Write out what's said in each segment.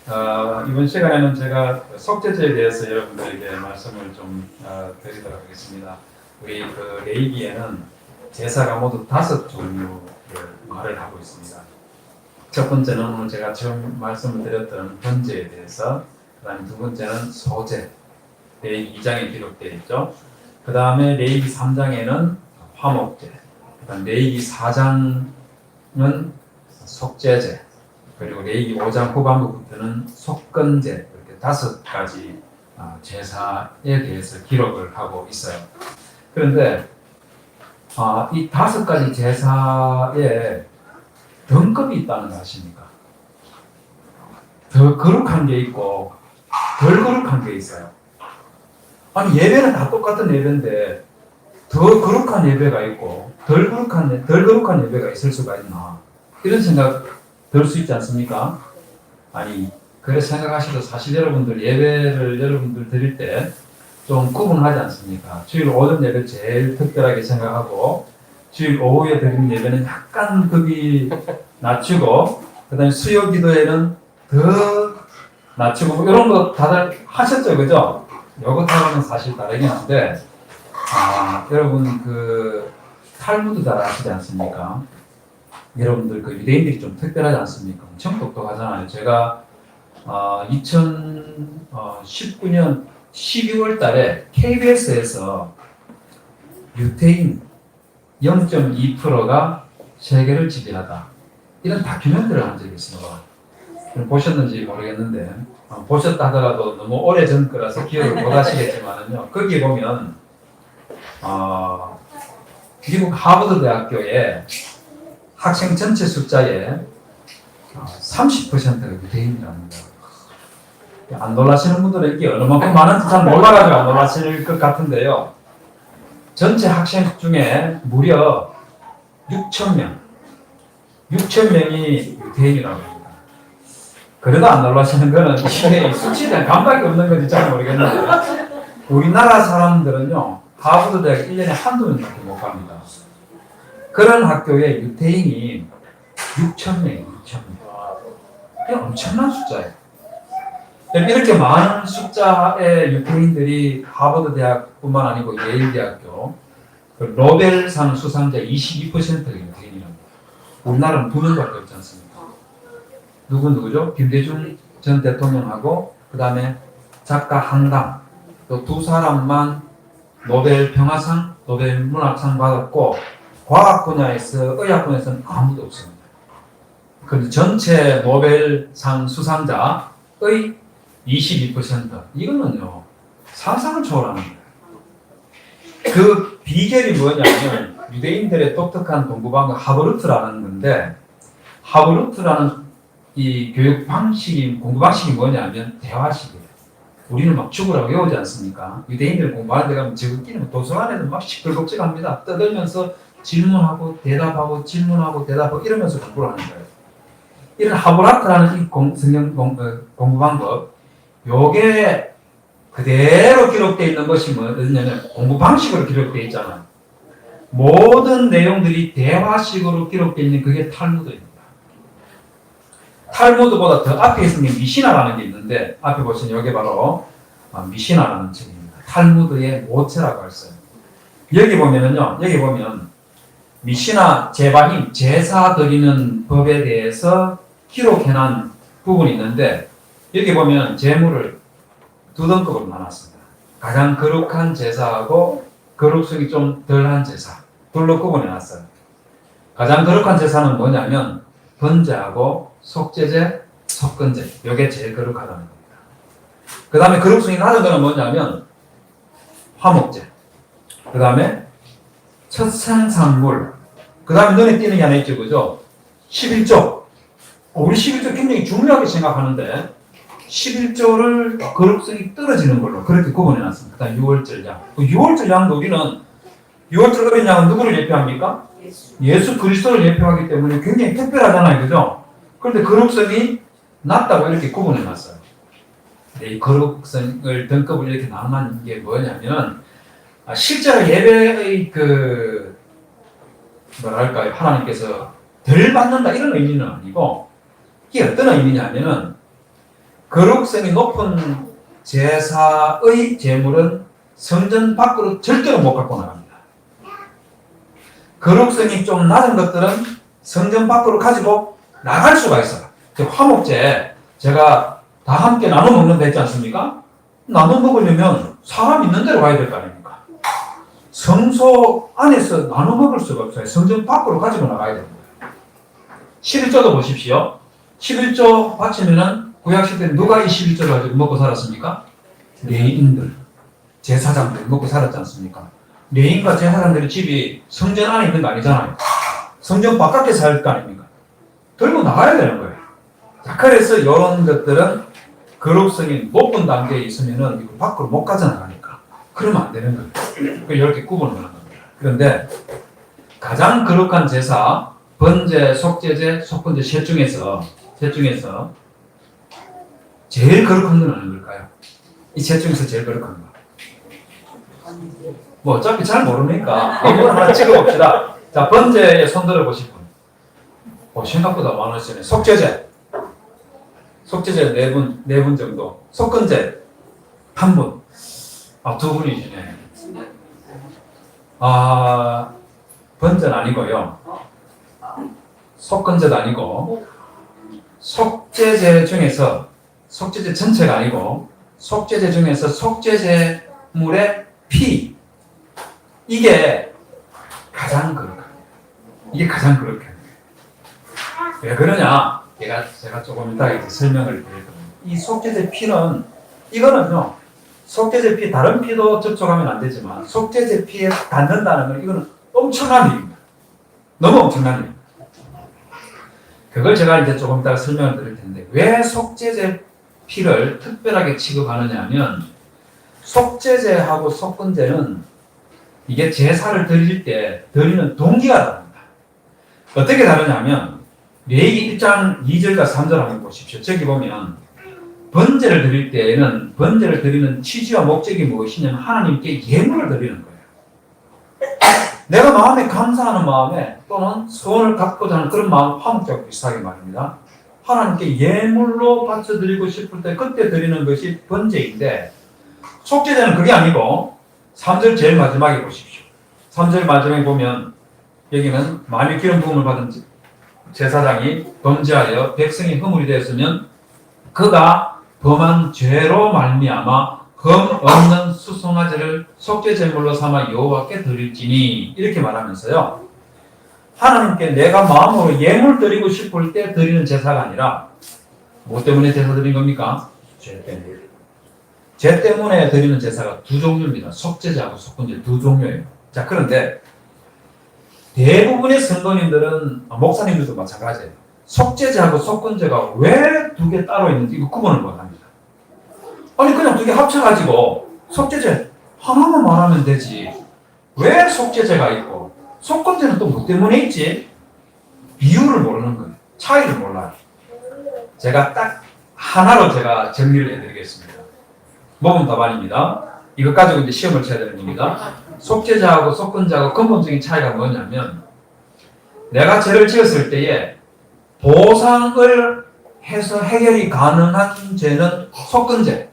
이번 시간에는 제가 속죄제에 대해서 여러분들에게 말씀을 좀 드리도록 하겠습니다. 우리 그 레위기에는 제사가 모두 5종류를 말을 하고 있습니다. 첫 번째는 오늘 제가 처음 말씀을 드렸던 번제에 대해서, 그 다음에 두 번째는 소제, 레위기 2장에 기록되어 있죠. 그 다음에 레위기 3장에는 화목제, 그 다음 레위기 4장은 속죄제, 그리고 레위기 5장 후반부부터는 속건제, 이렇게 5가지 제사에 대해서 기록을 하고 있어요. 그런데 이 5가지 제사에 등급이 있다는 거 아십니까? 더 거룩한 게 있고 덜 거룩한 게 있어요. 아니, 예배는 다 똑같은 예배인데 더 거룩한 예배가 있고 덜 거룩한 예배가 있을 수가 있나, 이런 생각 들 수 있지 않습니까? 아니, 그래 생각하셔도 사실 여러분들 예배를 여러분들 드릴 때 좀 구분하지 않습니까? 주일 오전 예배 제일 특별하게 생각하고, 주일 오후에 드리는 예배는 약간 급이 낮추고, 그 다음에 수요 기도에는 더 낮추고, 이런 거 다들 하셨죠, 그죠? 이것하고는 사실 다르긴 한데, 여러분 그 탈무드 잘 아시지 않습니까? 여러분들 그 유대인들이 좀 특별하지 않습니까? 엄청 똑똑하잖아요. 제가 2019년 12월 달에 KBS에서 유태인 0.2%가 세계를 지배하다, 이런 다큐멘터리를 한 적이 있습니다. 보셨는지 모르겠는데, 보셨다 하더라도 너무 오래전 거라서 기억을 못 하시겠지만요. 거기 보면 미국 하버드 대학교에 학생 전체 숫자의 30%가 유대인이랍니다. 안 놀라시는 분들은 이게 어느 만큼 많은지 잘 몰라가지고 안 놀라실 것 같은데요. 전체 학생 중에 무려 6,000명이 유대인이라고 합니다. 그래도 안 놀라시는 거는 이게 수치에 대한 감각이 없는 건지 잘 모르겠는데, 우리나라 사람들은요, 하버드 대학 1년에 한두 명밖에 못 갑니다. 그런 학교에 유태인이 6,000명이에요. 6,000명. 이게 엄청난 숫자예요. 이렇게 많은 숫자의 유태인들이 하버드 대학뿐만 아니고 예일 대학교, 노벨상 수상자 22%가 유태인이랍니다. 우리나라는 2명밖에 없지 않습니까? 누구죠? 김대중 전 대통령하고, 그 다음에 작가 한강, 또 두 사람만 노벨 평화상, 노벨 문학상 받았고, 과학 분야에서, 의학 분야에서는 아무도 없습니다. 그런데 전체 노벨상 수상자의 22%, 이거는요, 상상을 초월하는 거예요. 그 비결이 뭐냐면, 유대인들의 독특한 공부 방법, 하버루트라는 건데, 하버루트라는 이 교육 방식이, 공부 방식이 뭐냐면 대화식이에요. 우리는 막 죽으라고 외우지 않습니까? 유대인들 공부하는 데 가면 저기는 도서관에도 막 시끌벅적합니다. 떠들면서 질문하고 대답하고 질문하고 대답하고 이러면서 공부를 하는 거예요. 이런 하버라트라는 이 성경 공부 방법, 요게 그대로 기록되어 있는 것이 뭐냐면 공부 방식으로 기록되어 있잖아요. 모든 내용들이 대화식으로 기록되어 있는 그게 탈무드입니다. 탈무드보다 더 앞에 있는 게 미시나라는 게 있는데, 앞에 보시면 이게 바로 미시나라는 책입니다. 탈무드의 모체라고 했어요. 여기 보면은요, 여기 보면 미시나 제바힘, 제사 드리는 법에 대해서 기록해놓은 부분이 있는데, 여기 보면 제물을 2등급으로 나눴습니다. 가장 거룩한 제사하고 거룩성이 좀 덜한 제사, 둘로 구분해놨어요. 가장 거룩한 제사는 뭐냐면 번제하고 속죄제, 속건제, 이게 제일 거룩하다는 겁니다. 그 다음에 거룩성이 낮은 거는 뭐냐면 화목제, 그 다음에 첫 생산물, 그 다음에 눈에 띄는 게 하나 있죠, 그죠? 11조. 우리 11조 굉장히 중요하게 생각하는데, 11조를 거룩성이 떨어지는 걸로 그렇게 구분해놨습니다. 그 다음 6월절 양. 6월절 양도 우리는, 6월절 어린 양은 누구를 예표합니까? 예수 그리스도를 예표하기 때문에 굉장히 특별하잖아요, 그죠? 그런데 거룩성이 낮다고 이렇게 구분해놨어요. 이 거룩성을 등급을 이렇게 나눈 게 뭐냐면, 실제로 예배의 뭐랄까요, 하나님께서 덜 받는다 이런 의미는 아니고, 이게 어떤 의미냐면은 거룩성이 높은 제사의 제물은 성전 밖으로 절대로 못 갖고 나갑니다. 거룩성이 좀 낮은 것들은 성전 밖으로 가지고 나갈 수가 있어요. 화목제 제가 다 함께 나눠 먹는다 했지 않습니까? 나눠 먹으려면 사람 있는 데로 가야 될 거 아닙니까? 성소 안에서 나눠 먹을 수가 없어요. 성전 밖으로 가지고 나가야 됩니다. 11조도 보십시오. 11조 바치면은 구약시대 누가 이 11조를 가지고 먹고 살았습니까? 레인들, 제사장들이 먹고 살았지 않습니까? 레인과 제사장들의 집이 성전 안에 있는 거 아니잖아요. 성전 바깥에 살 거 아닙니까? 들고 나가야 되는 거예요. 자, 그래서 이런 것들은 거룩성이 높은 단계에 있으면은 이거 밖으로 못 가져나가니까. 그러면 안 되는 거예요. 이렇게 구분을 하는 겁니다. 그런데 가장 거룩한 제사, 번제, 속제제, 속건제 셋 중에서 제일 거룩한 건 어느 걸까요? 이 셋 중에서 제일 거룩한 거. 뭐 어차피 잘 모르니까 이걸 하나 찍어봅시다. 자, 번제에 손 들어보실 분. 생각보다 많으시네. 속제제. 속제제 네 분 정도. 속건제 한 분. 두 분이시네. 번제는 아니고요. 속건제도 아니고, 속제제 중에서, 속제제 전체가 아니고, 속제제 중에서 속제제물의 피. 이게 가장 거룩합니다. 이게 가장 거룩해요. 왜 그러냐? 제가 조금 이따 이제 설명을 드릴 겁니다. 이 속죄제 피는, 이거는요, 속죄제 피, 다른 피도 접촉하면 안 되지만, 속죄제 피에 닿는다는 건 이거는 엄청난 일입니다. 너무 엄청난 일입니다. 그걸 제가 이제 조금 이따 설명을 드릴 텐데, 왜 속죄제 피를 특별하게 취급하느냐 하면, 속죄제하고 속건제는 이게 제사를 드릴 때 드리는 동기가 다릅니다. 어떻게 다르냐면, 레위기 1장 2절과 3절 한번 보십시오. 저기 보면 번제를 드릴 때에는 번제를 드리는 취지와 목적이 무엇이냐면 하나님께 예물을 드리는 거예요. 내가 마음에 감사하는 마음에 또는 소원을 갖고자 하는 그런 마음, 화목제하고 비슷하게 말입니다. 하나님께 예물로 바쳐드리고 싶을 때 그때 드리는 것이 번제인데, 속죄제는 그게 아니고 3절 제일 마지막에 보십시오. 3절 마지막에 보면 여기는 만일 기름 부음을 받은 제사장이 범죄하여 백성이 허물이 되었으면 그가 범한 죄로 말미암아 흠 없는 수송아지를 속죄제물로 삼아 여호와께 드릴지니, 이렇게 말하면서요, 하나님께 내가 마음으로 예물 드리고 싶을 때 드리는 제사가 아니라 뭐 때문에 제사 드린 겁니까? 죄 때문에. 죄 때문에 드리는 제사가 두 종류입니다. 속죄제하고 속건제 두 종류예요. 자, 그런데 대부분의 성도님들은, 목사님들도 마찬가지예요. 속죄제하고 속건제가 왜 두 개 따로 있는지 이거 구분을 못합니다. 아니 그냥 두 개 합쳐가지고 속죄제 하나만 말하면 되지. 왜 속죄제가 있고 속건제는 또 뭐 때문에 있지? 이유를 모르는 거예요. 차이를 몰라요. 제가 딱 하나로 제가 정리를 해드리겠습니다. 모범 답안입니다. 이것 가지고 이제 시험을 쳐야 되는 겁니다. 속죄자하고 속건자하고 근본적인 차이가 뭐냐면, 내가 죄를 지었을 때에 보상을 해서 해결이 가능한 죄는 속건제,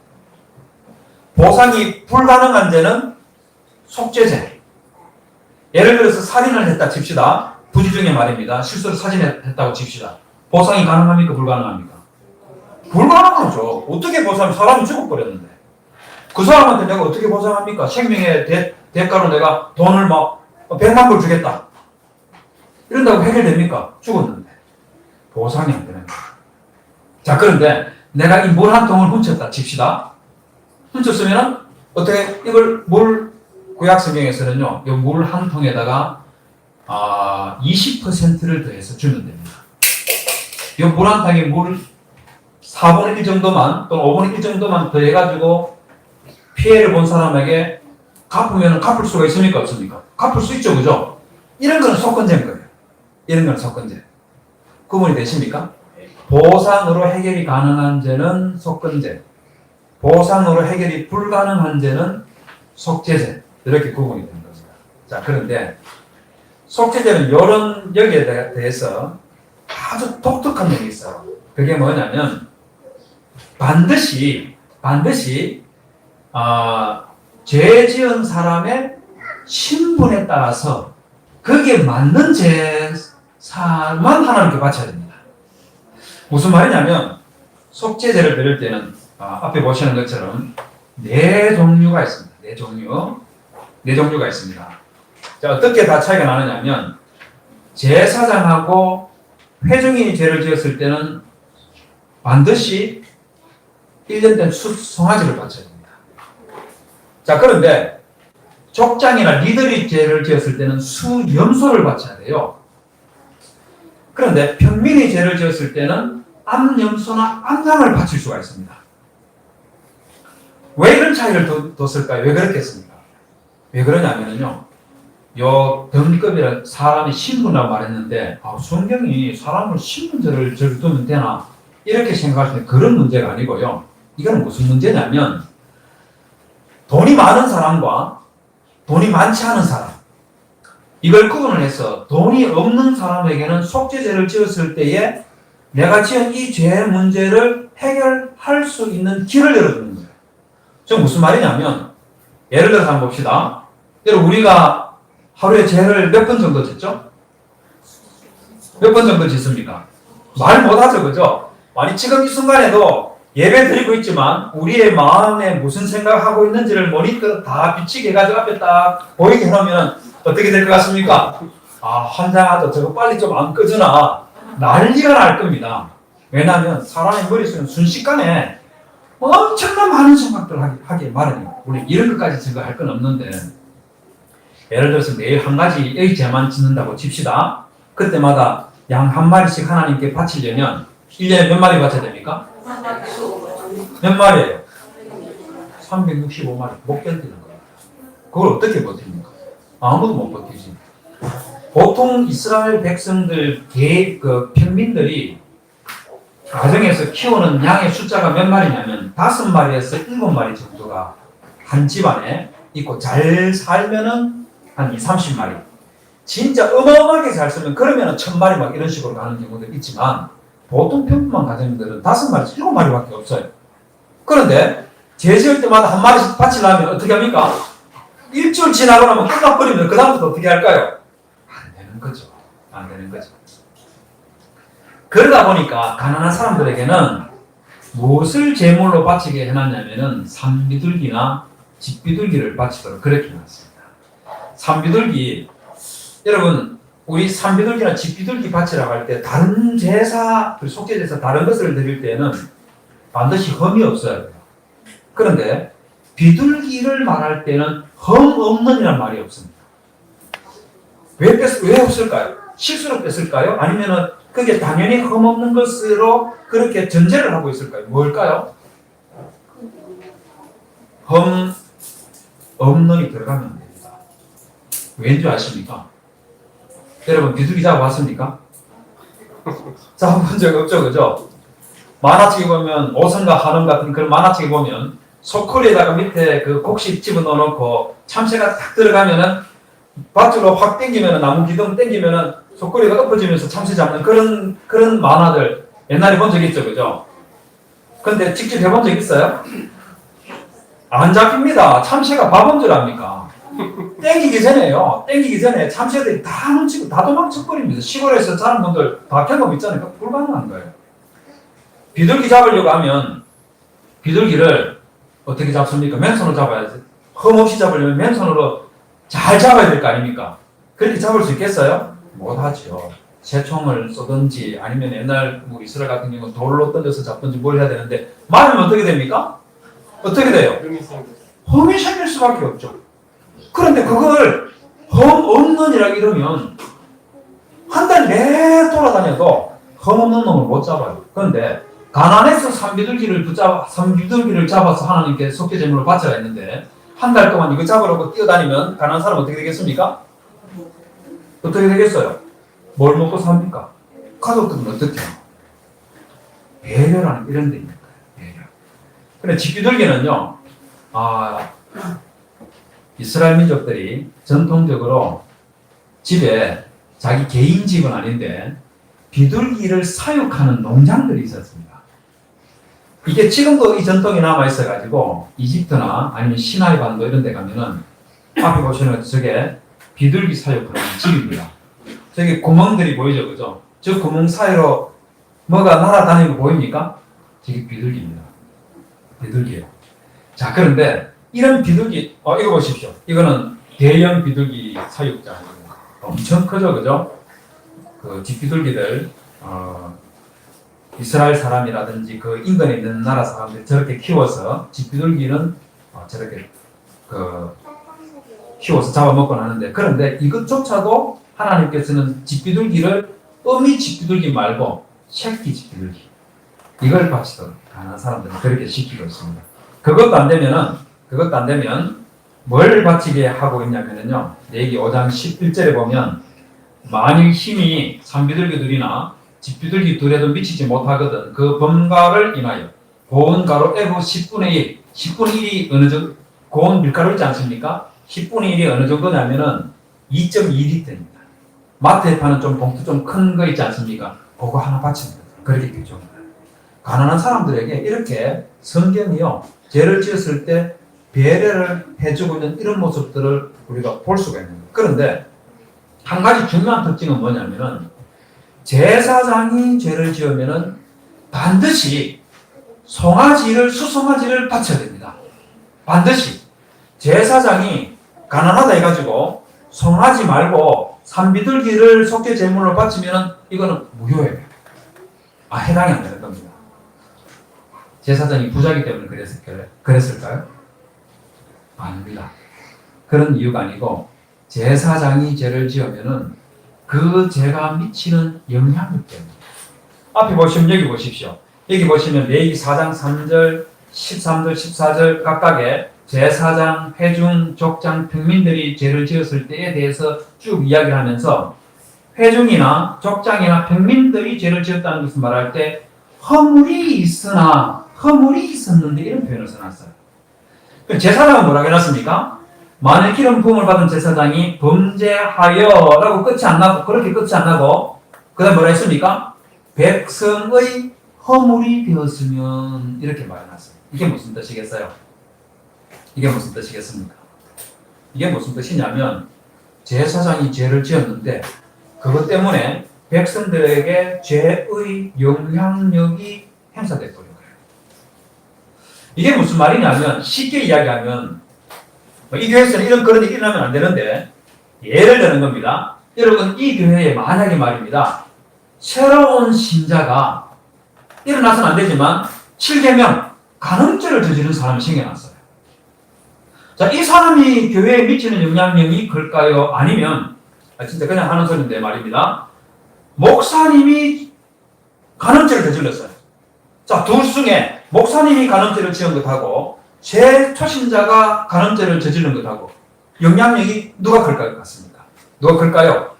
보상이 불가능한 죄는 속죄제. 예를 들어서 살인을 했다 칩시다. 부지 중에 말입니다. 실수로 살인했다고 칩시다. 보상이 가능합니까? 불가능합니까? 불가능하죠. 어떻게 보상이, 사람이 죽어버렸는데 그 사람한테 내가 어떻게 보상합니까? 생명의 대가로 내가 돈을 막 100만 불 주겠다 이런다고 해결됩니까? 죽었는데. 보상이 안 되는 거예요. 자, 그런데 내가 이 물 한 통을 훔쳤다 칩시다. 훔쳤으면 어떻게, 이걸 구약 성경에서는요, 이 물 한 통에다가 20%를 더해서 주면 됩니다. 이 물 한 통에 물 4분의 1 정도만 또는 5분의 1 정도만 더해가지고 피해를 본 사람에게 갚으면 갚을 수가 있습니까? 없습니까? 갚을 수 있죠, 그죠? 이런 거는 속건제인 거예요. 이런 거는 속건제. 구분이 되십니까? 보상으로 해결이 가능한 죄는 속건제, 보상으로 해결이 불가능한 죄는 속죄제. 이렇게 구분이 되는 겁니다. 자, 그런데 속죄제는 이런 여기에 대해서 아주 독특한 점이 있어요. 그게 뭐냐면, 반드시 죄 지은 사람의 신분에 따라서 거기에 맞는 제사만 하나님께 바쳐야 됩니다. 무슨 말이냐면 속죄제를 드릴 때는 앞에 보시는 것처럼 네 종류가 있습니다. 네 종류가 있습니다. 자, 어떻게 다 차이가 나느냐면 제사장하고 회중이 죄를 지었을 때는 반드시 1년 된 송아지를 바쳐야 됩니다. 자, 그런데 족장이나 리더리 죄를 지었을 때는 수염소를 바쳐야 돼요. 그런데 평민이 죄를 지었을 때는 암염소나 암양을 바칠 수가 있습니다. 왜 이런 차이를 뒀을까요? 왜 그랬겠습니까? 왜 그러냐면요, 요 등급이라 사람의 신분이라고 말했는데 성경이 사람을 신분제를 두면 되나 이렇게 생각하시는 그런 문제가 아니고요. 이거는 무슨 문제냐면 돈이 많은 사람과 돈이 많지 않은 사람, 이걸 구분을 해서 돈이 없는 사람에게는 속죄제를 지었을 때에 내가 지은 이 죄 문제를 해결할 수 있는 길을 열어주는 거예요. 지금 무슨 말이냐면 예를 들어서 한번 봅시다. 여러분, 우리가 하루에 죄를 몇 번 정도 짓죠? 몇 번 정도 짓습니까? 말 못하죠, 그죠? 아니, 지금 이 순간에도 예배 드리고 있지만 우리의 마음에 무슨 생각하고 있는지를 모니터 다 비치게 해가지고 앞에 딱 보이게 해놓으면 어떻게 될 것 같습니까? 환장하다, 저거 빨리 좀 안 꺼지나 난리가 날 겁니다. 왜냐하면 사람의 머릿속은 순식간에 엄청난 많은 생각들을 하기 마련이에요. 우리 이런 것까지 생각할 건 없는데, 예를 들어서 매일 한 가지의 죄만 짓는다고 칩시다. 그때마다 양 한 마리씩 하나님께 바치려면 1년에 몇 마리 바쳐야 됩니까? 몇 마리예요? 365마리. 못 견디는 거예요. 그걸 어떻게 버팁니까? 아무도 못 버티지. 보통 이스라엘 백성들, 평민들이 가정에서 키우는 양의 숫자가 몇 마리냐면 5마리에서 7마리 정도가 한 집안에 있고, 잘 살면은 한 20-30마리. 진짜 어마어마하게 잘 쓰면 그러면은 1000마리 막 이런 식으로 가는 경우도 있지만, 보통 평범한 가정들은 5마리에서 7마리밖에 없어요. 그런데 죄 지을 때마다 한 마리씩 바치려면 어떻게 합니까? 일주일 지나고 나면 끝나버리면 그 다음부터 어떻게 할까요? 안 되는 거죠. 그러다 보니까 가난한 사람들에게는 무엇을 제물로 바치게 해놨냐면은 산비둘기나 집비둘기를 바치도록 그렇게 해놨습니다. 산비둘기, 여러분, 우리 산비둘기나 집비둘기 바치라고 할 때 다른 제사, 속죄제에서 다른 것을 드릴 때는 반드시 흠이 없어야 돼요. 그런데 비둘기를 말할 때는 흠 없는이란 말이 없습니다. 왜 없을까요? 실수로 뺐을까요? 아니면은 그게 당연히 흠 없는 것으로 그렇게 전제를 하고 있을까요? 뭘까요? 흠 없는이 들어가면 됩니다. 왠지 아십니까? 여러분, 비둘기 잡아봤습니까? 잡아본 적 없죠, 그죠? 만화책에 보면 오성과 한음 같은 그런 만화책에 보면 소쿠리에다가 밑에 그 곡식 집어넣어 놓고 참새가 딱 들어가면은 밧줄로 확 당기면은, 나무 기둥 당기면은 소쿠리가 엎어지면서 참새 잡는 그런 만화들 옛날에 본 적 있죠, 그죠? 근데 직접 해본 적 있어요? 안 잡힙니다. 참새가 밥은 줄 압니까? 땡기기 전에 참새들이 다 뭉치고 다 도망쳐버립니다. 시골에서 사는 분들 다 경험 있잖아요. 불가능한 거예요. 비둘기 잡으려고 하면 비둘기를 어떻게 잡습니까? 맨손으로 잡아야지. 흠없이 잡으려면 맨손으로 잘 잡아야 될 거 아닙니까? 그렇게 잡을 수 있겠어요? 못하죠. 새총을 쏘든지 아니면 옛날 이스라엘 같은 경우는 돌로 던져서 잡든지 뭘 해야 되는데, 맞으면 어떻게 됩니까? 어떻게 돼요? 흠이 생길 수밖에 없죠. 그런데 그걸 흠 없는이라 이러면 한 달 내내 돌아다녀도 흠 없는 놈을 못 잡아요. 그런데 가난해서 산비둘기를 잡아서 하나님께 속죄제물을 바쳐야 했는데, 한 달 동안 이거 잡으려고 뛰어다니면 가난한 사람 어떻게 되겠습니까? 어떻게 되겠어요? 뭘 먹고 삽니까? 가족들은 어떻게 해요? 배려라는 이런 데 있는 거예요. 배려. 근데 집비둘기는요, 이스라엘 민족들이 전통적으로 집에, 자기 개인 집은 아닌데 비둘기를 사육하는 농장들이 있었습니다. 이게 지금도 이 전통이 남아 있어가지고 이집트나 아니면 시나이 반도 이런 데 가면은 앞에 보시는 저게 비둘기 사육하는 집입니다. 저기 구멍들이 보이죠, 그죠? 저 구멍 사이로 뭐가 날아다니는 거 보입니까? 저게 비둘기입니다. 비둘기예요. 자, 그런데 이런 비둘기, 이거 보십시오. 이거는 대형 비둘기 사육장입니다. 엄청 크죠, 그죠? 그 집비둘기들, 이스라엘 사람이라든지 그 인근에 있는 나라 사람들이 저렇게 키워서 집비둘기는 저렇게 키워서 잡아먹곤 하는데, 그런데 이것조차도 하나님께서는 집비둘기를 어미 집비둘기 말고 새끼 집비둘기 이걸 바치도록 가난한 사람들은 그렇게 시키고 있습니다. 그것도 안 되면 뭘 바치게 하고 있냐면요, 레위기 5장 11절에 보면 만일 힘이 산비둘기들이나 집비둘기 둘에도 미치지 못하거든 그 범가를 인하여 고운 가루 에브 10분의 1, 10분의 1이 어느 정도, 고운 밀가루 있지 않습니까? 10분의 1이 어느 정도냐면은 2.2리터입니다. 마트에 파는 좀 봉투 좀 큰 거 있지 않습니까? 그거 하나 바칩니다. 그렇게 규정합니다. 가난한 사람들에게 이렇게 성경이요, 죄를 지었을 때 배려를 해주고 있는 이런 모습들을 우리가 볼 수가 있는 거예요. 그런데 한 가지 중요한 특징은 뭐냐면은 제사장이 죄를 지으면은 반드시 수송아지를 바쳐야 됩니다. 반드시 제사장이 가난하다 해가지고 송아지 말고 산비둘기를 속죄 제물로 바치면은 이거는 무효예요. 해당이 안 되는 겁니다. 제사장이 부자기 때문에 그랬을까요? 아닙니다. 그런 이유가 아니고 제사장이 죄를 지으면은 그 죄가 미치는 영향력 때문에. 앞에 보시면 여기 보십시오. 여기 보시면 레위기 4장 3절, 13절, 14절 각각의 제사장, 회중, 족장, 평민들이 죄를 지었을 때에 대해서 쭉 이야기를 하면서 회중이나 족장이나 평민들이 죄를 지었다는 것을 말할 때 허물이 있었는데 이런 표현을 써놨어요. 제사장은 뭐라고 해놨습니까? 만일 기름 부음을 받은 제사장이 범죄하여라고 끝이 안 나고 그 다음 뭐라 했습니까? 백성의 허물이 되었으면 이렇게 말해놨어요. 이게 무슨 뜻이겠어요? 이게 무슨 뜻이겠습니까? 이게 무슨 뜻이냐면 제사장이 죄를 지었는데 그것 때문에 백성들에게 죄의 영향력이 행사될 거예요. 이게 무슨 말이냐면 쉽게 이야기하면 이 교회에서는 그런 일이 일어나면 안 되는데 예를 드는 겁니다. 여러분 이 교회에 만약에 말입니다. 새로운 신자가 일어나서는 안 되지만 7계명 간음죄를 저지른 사람이 생겨났어요. 자, 이 사람이 교회에 미치는 영향력이 클까요? 아니면 진짜 그냥 하는 소리인데 말입니다. 목사님이 간음죄를 저질렀어요. 자, 둘 중에 목사님이 간음죄를 지은 것하고 초신자가 간음죄를 저지른 것하고 영향력이 누가 클 같습니까? 누가 클까요?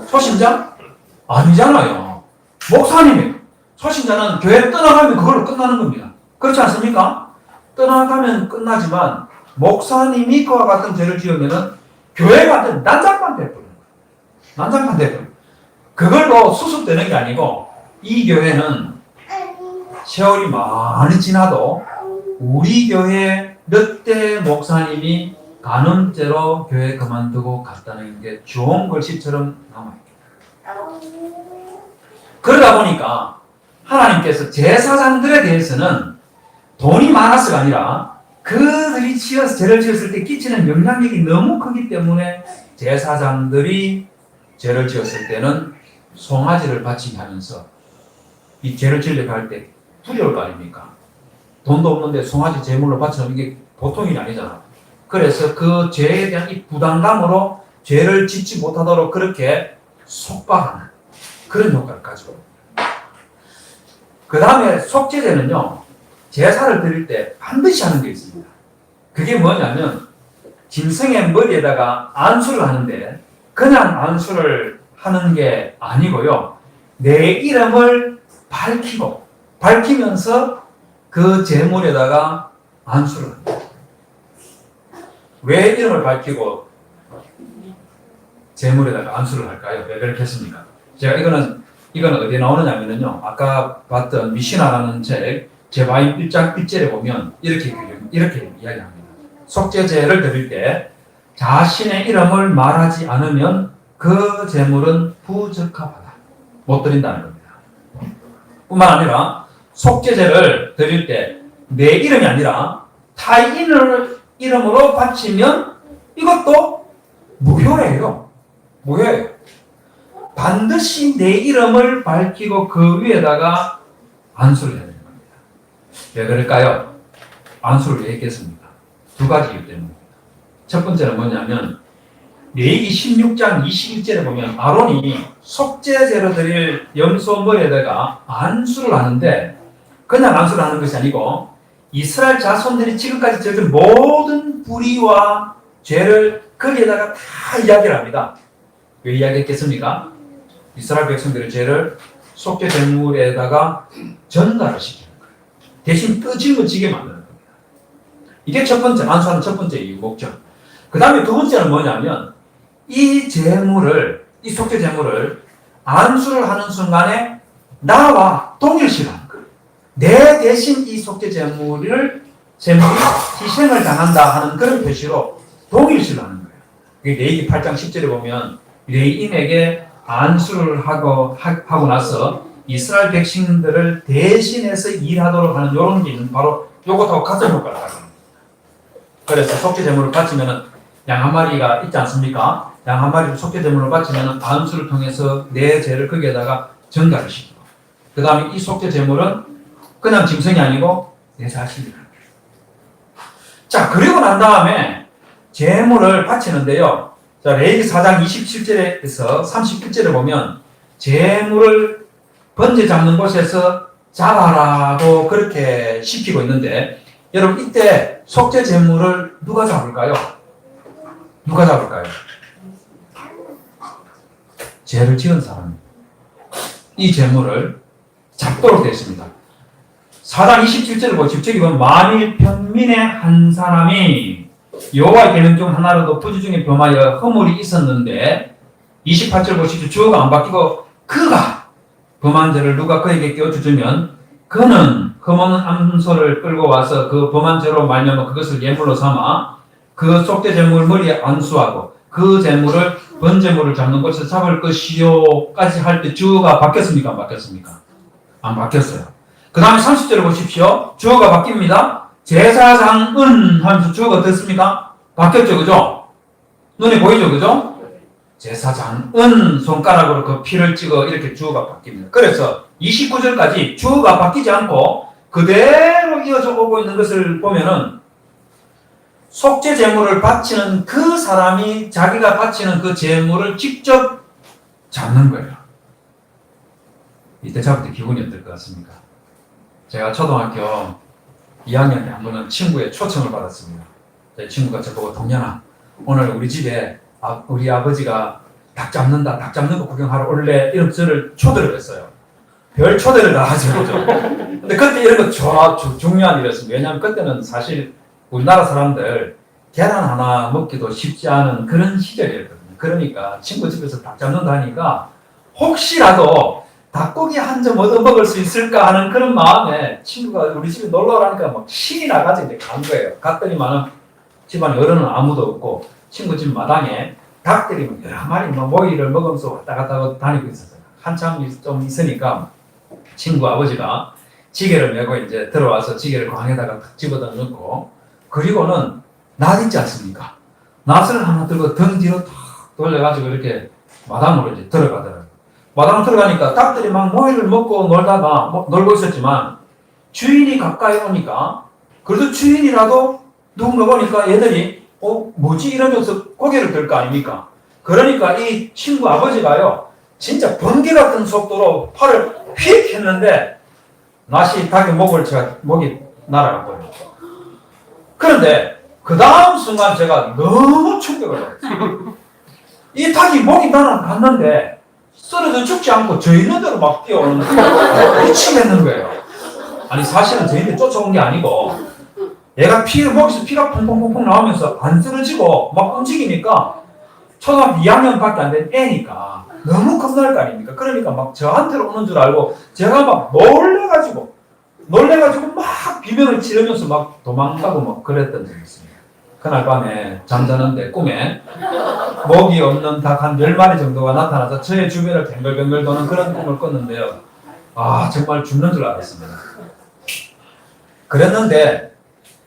초신자? 아니잖아요. 목사님이. 초신자는 교회 떠나가면 그걸로 끝나는 겁니다. 그렇지 않습니까? 떠나가면 끝나지만 목사님이 그와 같은 죄를 지으면은 교회가 난장판 돼버리는 거예요. 난장판 돼버려요. 그걸로 수습되는 게 아니고 이 교회는 세월이 많이 지나도 우리 교회 몇 대 목사님이 간음죄로 교회 그만두고 갔다는 게 좋은 글씨처럼 남아있습니다. 그러다 보니까 하나님께서 제사장들에 대해서는 돈이 많아서가 아니라 그들이 죄를 지었을 때 끼치는 영향력이 너무 크기 때문에 제사장들이 죄를 지었을 때는 송아지를 바치게 하면서 이 죄를 지으려고 할 때 두려울 거 아닙니까? 돈도 없는데 송아지 제물로 바치는 게 보통 일이 아니잖아. 그래서 그 죄에 대한 이 부담감으로 죄를 짓지 못하도록 그렇게 속박하는 그런 효과를 가지고. 그 다음에 속죄제는요, 제사를 드릴 때 반드시 하는 게 있습니다. 그게 뭐냐면 짐승의 머리에다가 안수를 하는데 그냥 안수를 하는 게 아니고요, 내 이름을 밝히면서 그 제물에다가 안수를 합니다. 왜 이름을 밝히고 제물에다가 안수를 할까요? 왜 그렇게 했습니까? 제가 이거는 어디에 나오느냐면요, 아까 봤던 미시나라는 책 제바임 1장 1절에 보면 이렇게 이야기합니다. 속죄제를 드릴 때 자신의 이름을 말하지 않으면 그 제물은 부적합하다. 못 드린다는 겁니다. 뿐만 아니라 속죄제를 드릴 때 내 이름이 아니라 타인을 이름으로 바치면 이것도 무효예요. 무효예요. 반드시 내 이름을 밝히고 그 위에다가 안수를 해야 되는 겁니다. 왜 그럴까요? 안수를 왜 했겠습니까? 두 가지 이유 때문입니다. 첫 번째는 뭐냐면 레위기 16장 21절에 보면 아론이 속죄제로 드릴 염소머리에다가 안수를 하는데 그냥 안수를 하는 것이 아니고 이스라엘 자손들이 지금까지 저지른 모든 불의와 죄를 거기에다가 다 이야기를 합니다. 왜 이야기했겠습니까? 이스라엘 백성들의 죄를 속죄 제물에다가 전가를 시키는 거예요. 대신 끄집어지게 만드는 겁니다. 이게 첫 번째, 안수하는 첫 번째 이유, 목적. 그 다음에 두 번째는 뭐냐면 이 제물을, 이 속죄 제물을 안수를 하는 순간에 나와 동일시하는 거예요. 내 대신 이 속죄 제물이 희생을 당한다 하는 그런 표시로 동일시하는 거예요. 레위기 8장 10절에 보면 레위인에게 안수를 하고 나서 이스라엘 백성들을 대신해서 일하도록 하는 이런 게 있는 바로 이것하고 같은 효과를 가져옵니다. 그래서 속죄 제물을 바치면 양 한 마리가 있지 않습니까? 양 한 마리를 속죄 제물을 바치면 안수를 통해서 내 죄를 거기에다가 전가를 시키고 그 다음에 이 속죄 제물은 그냥 짐승이 아니고 내 자신이다. 자, 그리고 난 다음에 제물을 바치는데요. 자, 레위기 4장 27절에서 31절에 보면 제물을 번제 잡는 곳에서 잡아라고 그렇게 시키고 있는데 여러분 이때 속죄 제물을 누가 잡을까요? 누가 잡을까요? 죄를 지은 사람이 이 제물을 잡도록 되어 있습니다. 4장 27절을 보시면 저기 보면 만일 평민의 한 사람이 여호와의 계명 중 하나라도 부지 중에 범하여 허물이 있었는데 28절 보십시오. 주어가 안 바뀌고 그가 범한 죄를 누가 그에게 끼워주면 그는 흠없는 암소를 끌고 와서 그 범한 죄로 말미암아 그것을 예물로 삼아 그 속죄 제물 머리에 안수하고 그 제물을 번제물을 잡는 곳에서 잡을 것이요까지 할 때 주어가 바뀌었습니까? 안 바뀌었습니까? 안 바뀌었어요. 그 다음에 30절을 보십시오. 주어가 바뀝니다. 제사장은 하면서 주어가 어떻습니까? 바뀌었죠, 그죠? 눈에 보이죠, 그죠? 제사장은 손가락으로 그 피를 찍어 이렇게 주어가 바뀝니다. 그래서 29절까지 주어가 바뀌지 않고 그대로 이어져 오고 있는 것을 보면은 속죄 제물을 바치는 그 사람이 자기가 바치는 그 제물을 직접 잡는 거예요. 이때 잡을 때 기분이 어떨 것 같습니까? 제가 초등학교 2학년 때 한 번은 친구의 초청을 받았습니다. 제 친구가 저보고 동현아 오늘 우리 집에 우리 아버지가 닭 잡는다, 닭 잡는 거 구경하러 올래? 이런 저를 초대를 했어요. 별 초대를 다 하죠. 근데 그때 이런 거 중요한 일이었습니다. 왜냐하면 그때는 사실 우리나라 사람들 계란 하나 먹기도 쉽지 않은 그런 시절이었거든요. 그러니까 친구 집에서 닭 잡는다 하니까 혹시라도 닭고기 한 점 얻어 먹을 수 있을까 하는 그런 마음에 친구가 우리 집에 놀러 오라니까 막 신이 나가지고 이제 간 거예요. 갔더니만은 집안에 어른은 아무도 없고 친구 집 마당에 닭들이 여러 마리 모이를 먹으면서 왔다 갔다 다니고 있었어요. 한참 좀 있으니까 친구 아버지가 지게를 메고 이제 들어와서 지게를 광에다가 집어다 넣고 그리고는 낫 있지 않습니까? 낫을 하나 들고 등 뒤로 탁 돌려가지고 이렇게 마당으로 이제 들어가더라고요. 마당 들어가니까 닭들이 막 모이를 먹고 놀다가 놀고 있었지만 주인이 가까이 오니까 그래도 주인이라도 누군가 보니까 얘들이 뭐지 이러면서 고개를 들 거 아닙니까? 그러니까 이 친구 아버지가요 진짜 번개 같은 속도로 팔을 휙 했는데 낫이 닭의 목이 날아가고요. 그런데 그 다음 순간 제가 너무 충격을 받았어요. 이 닭이 목이 날아갔는데 쓰러져 죽지 않고 저 있는 대로 막 뛰어오는 거예요. 미치겠는 거예요. 아니 사실은 저희들 쫓아온 게 아니고 얘가 목에서 피가 퐁퐁퐁퐁 나오면서 안 쓰러지고 막 움직이니까 초등학교 2학년밖에 안 된 애니까 너무 겁날 거 아닙니까? 그러니까 막 저한테로 오는 줄 알고 제가 막 놀래가지고 놀래가지고 막 비명을 지르면서 막 도망가고 막 그랬던 적이 있습니다. 그날 밤에 잠자는데 꿈에 먹이 없는 닭 한 10마리 정도가 나타나서 저의 주변을 뱅글뱅글 도는 그런 꿈을 꿨는데요. 아, 정말 죽는 줄 알았습니다. 그랬는데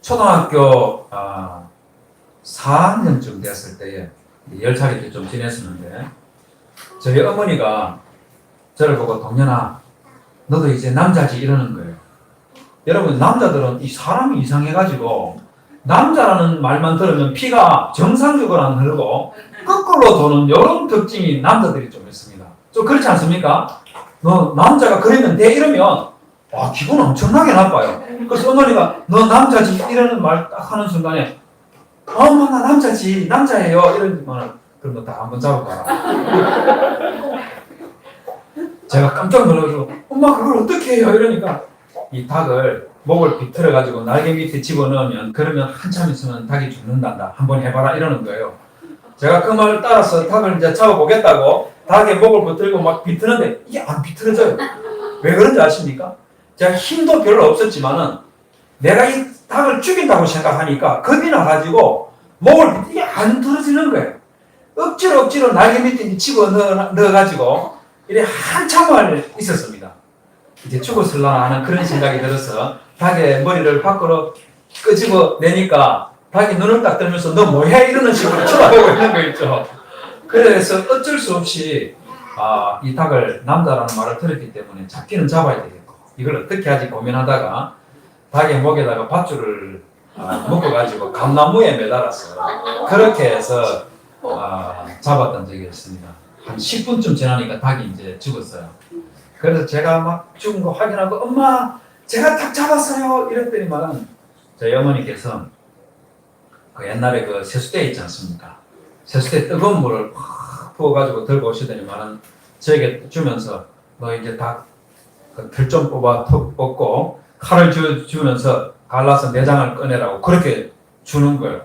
초등학교 4학년쯤 됐을 때에 열차례 좀 지냈었는데 저희 어머니가 저를 보고 동년아 너도 이제 남자지 이러는 거예요. 여러분 남자들은 이 사람이 이상해가지고 남자라는 말만 들으면 피가 정상적으로 안 흐르고 거꾸로 도는 이런 특징이 남자들이 좀 있습니다. 좀 그렇지 않습니까? 너 남자가 그러면 돼 이러면 기분 엄청나게 나빠요. 그래서 어머니가 너 남자지 이러는 말 딱 하는 순간에 엄마 나 남자지 남자예요 이러면 그럼 너 다 한번 잡아봐라. 제가 깜짝 놀라서 엄마 그걸 어떻게 해요 이러니까 이 닭을 목을 비틀어 가지고 날개 밑에 집어넣으면 그러면 한참 있으면 닭이 죽는단다 한번 해봐라 이러는 거예요. 제가 그 말을 따라서 닭을 이제 잡아보겠다고 닭의 목을 붙들고 막 비트는데 이게 안 비틀어져요. 왜 그런지 아십니까? 제가 힘도 별로 없었지만은 내가 이 닭을 죽인다고 생각하니까 겁이 나가지고 목을 이게 안 들어지는 거예요. 억지로 날개 밑에 집어 넣어가지고 이래 한참을 있었습니다. 이제 죽었을라나 하는 그런 생각이 들어서 닭의 머리를 밖으로 끄집어 내니까 닭이 눈을 딱 뜨면서 너 뭐해? 이러는 식으로 쳐다보고 있는 거 있죠. 그래서 어쩔 수 없이 이 닭을 남자라는 말을 들었기 때문에 잡기는 잡아야 되겠고 이걸 어떻게 하지 고민하다가 닭의 목에다가 밧줄을 묶어가지고 감나무에 매달았어요. 그렇게 해서 잡았던 적이 있습니다. 한 10분쯤 지나니까 닭이 이제 죽었어요. 그래서 제가 막 죽은 거 확인하고 엄마 제가 닭 잡았어요 이랬더니만은 저희 어머니께서 그 옛날에 그 세수대 있지 않습니까? 세수대 뜨거운 물을 확 부어가지고 들고 오시더니만은 저에게 주면서 너 이제 닭 들 좀 뽑아 턱 뽑고 칼을 주면서 갈라서 내장을 꺼내라고 그렇게 주는 거예요.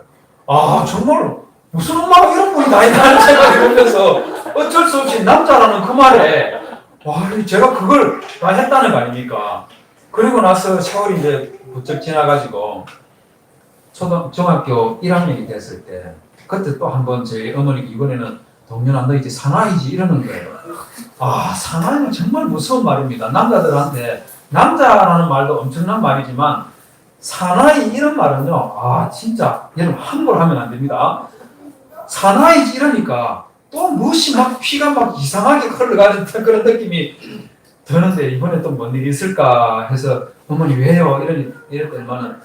정말 무슨 엄마가 이런 분이 다 있다는 생각이 들면서 어쩔 수 없이 남자라는 그 말에 제가 그걸 다 했다는 거 아닙니까? 그리고 나서 세월이 이제 부쩍 지나가지고 중학교 1학년이 됐을 때 그때 또 한번 저희 어머니가 이번에는 동년아 너 이제 사나이지 이러는 거예요. 사나이는 정말 무서운 말입니다. 남자들한테 남자라는 말도 엄청난 말이지만 사나이 이런 말은요 진짜 여러분 함부로 하면 안 됩니다. 사나이지 이러니까 또 무엇이 막 피가 막 이상하게 흘러가는 그런 느낌이 드는데 이번에 또 뭔 일이 있을까 해서 어머니 왜요? 이랬더니만은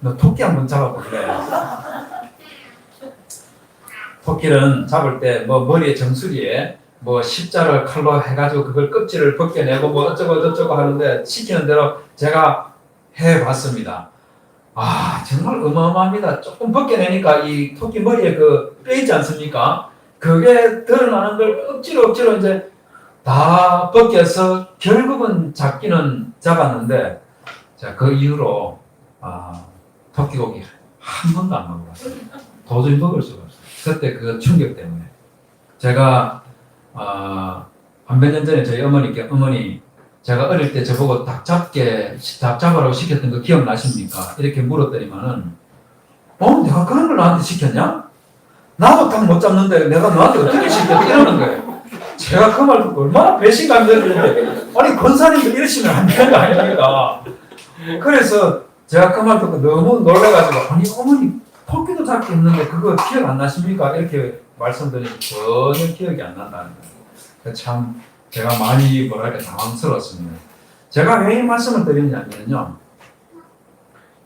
너 토끼 한번 잡아볼래? 토끼는 잡을 때 뭐 머리에 정수리에 뭐 십자를 칼로 해가지고 그걸 껍질을 벗겨내고 뭐 어쩌고 저쩌고 하는데 시키는 대로 제가 해봤습니다. 정말 어마어마합니다. 조금 벗겨내니까 이 토끼 머리에 그 뼈 있지 않습니까? 그게 드러나는 걸 억지로 이제 다 벗겨서 결국은 잡기는 잡았는데 자, 그 이후로 토끼고기 한 번도 안 먹어봤어요. 도저히 먹을 수가 없어요. 그때 그 충격 때문에 제가 한 몇 년 전에 저희 어머니께 어머니 제가 어릴 때 저보고 닭 잡으라고 시켰던 거 기억나십니까? 이렇게 물었더니만은 내가 그런 걸 나한테 시켰냐? 나도 닭 못 잡는데 내가 너한테 어떻게 시켰지? 이러는 거예요. 제가 그 말 듣고 얼마나 배신감이 들었는데 아니 권사님들 이러시면 안 되는 거 아닙니까? 그래서 제가 그 말 듣고 너무 놀라가지고 아니 어머니 토끼도 잡기 없는데 그거 기억 안 나십니까? 이렇게 말씀드리니 전혀 기억이 안 난다는 거예요. 참 제가 많이 당황스러웠습니다. 제가 왜 이 말씀을 드리냐면요.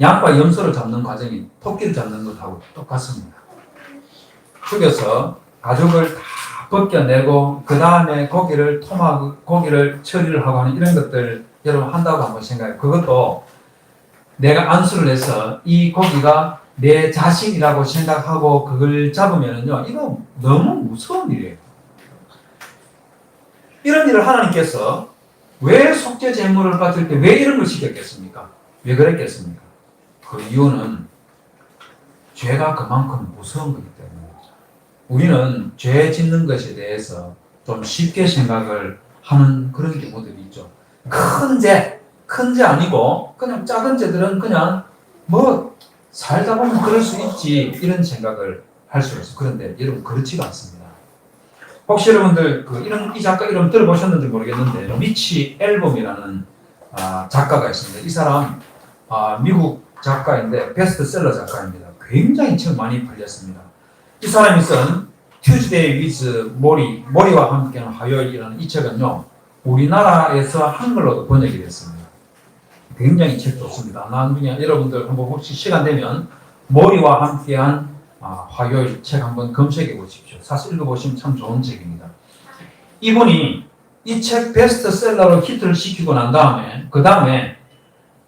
양과 염소를 잡는 과정이 토끼를 잡는 것하고 똑같습니다. 죽여서 가죽을 다 벗겨내고 그 다음에 고기를 처리를 하고 하는 이런 것들 여러분 한다고 한번 생각해요. 그것도 내가 안수를 해서 이 고기가 내 자신이라고 생각하고 그걸 잡으면은요, 이거 너무 무서운 일이에요. 이런 일을 하나님께서 왜 속죄 제물을 바칠 때 왜 이런 걸 시켰겠습니까? 왜 그랬겠습니까? 그 이유는 죄가 그만큼 무서운 거기 때문에 우리는 죄 짓는 것에 대해서 좀 쉽게 생각을 하는 그런 경우들이 있죠. 큰 죄, 큰 죄 아니고 그냥 작은 죄들은 그냥 뭐 살다 보면 그럴 수 있지 이런 생각을 할 수가 있어요. 그런데 여러분 그렇지가 않습니다. 혹시 여러분들 이 작가 이름 들어보셨는지 모르겠는데 미치 앨범이라는 작가가 있습니다. 이 사람 미국 작가인데 베스트셀러 작가입니다. 굉장히 책 많이 팔렸습니다. 이 사람이 쓴 Tuesday with 머리와 함께하는 화요일이라는 이 책은요 우리나라에서 한글로도 번역이 됐습니다. 굉장히 책 좋습니다. 나중에 여러분들 한번 혹시 시간 되면 머리와 함께한 화요일 책 한번 검색해 보십시오. 사실 읽어보시면 참 좋은 책입니다. 이분이 이 책 베스트셀러로 히트를 시키고 난 다음에 그 다음에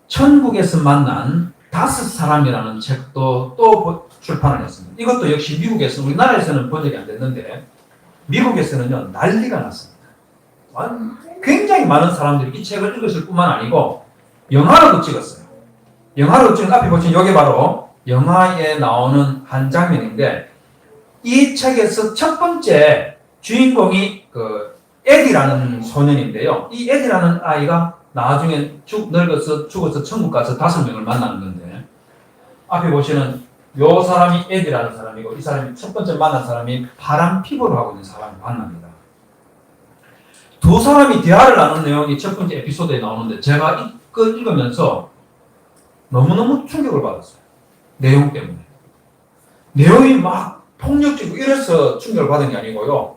천국에서 만난 5사람이라는 책도 또 출판을 했습니다. 이것도 역시 미국에서 우리나라에서는 번역이 안 됐는데 미국에서는요 난리가 났습니다. 굉장히 많은 사람들이 이 책을 읽었을 뿐만 아니고 영화로도 찍었어요. 영화로 찍은 앞에 보시면 이게 바로 영화에 나오는 한 장면인데 이 책에서 첫 번째 주인공이 에디라는 소년인데요. 이 에디라는 아이가 나중에 늙어서 죽어서 천국 가서 5명을 만나는 건데 앞에 보시는 요 사람이 에디라는 사람이고 이 사람이 첫 번째 만난 사람이 파란 피부를 하고 있는 사람을 만납니다. 두 사람이 대화를 나눈 내용이 첫 번째 에피소드에 나오는데 제가 읽으면서 너무너무 충격을 받았어요. 내용 때문에. 내용이 막 폭력적이고 이래서 충격을 받은 게 아니고요.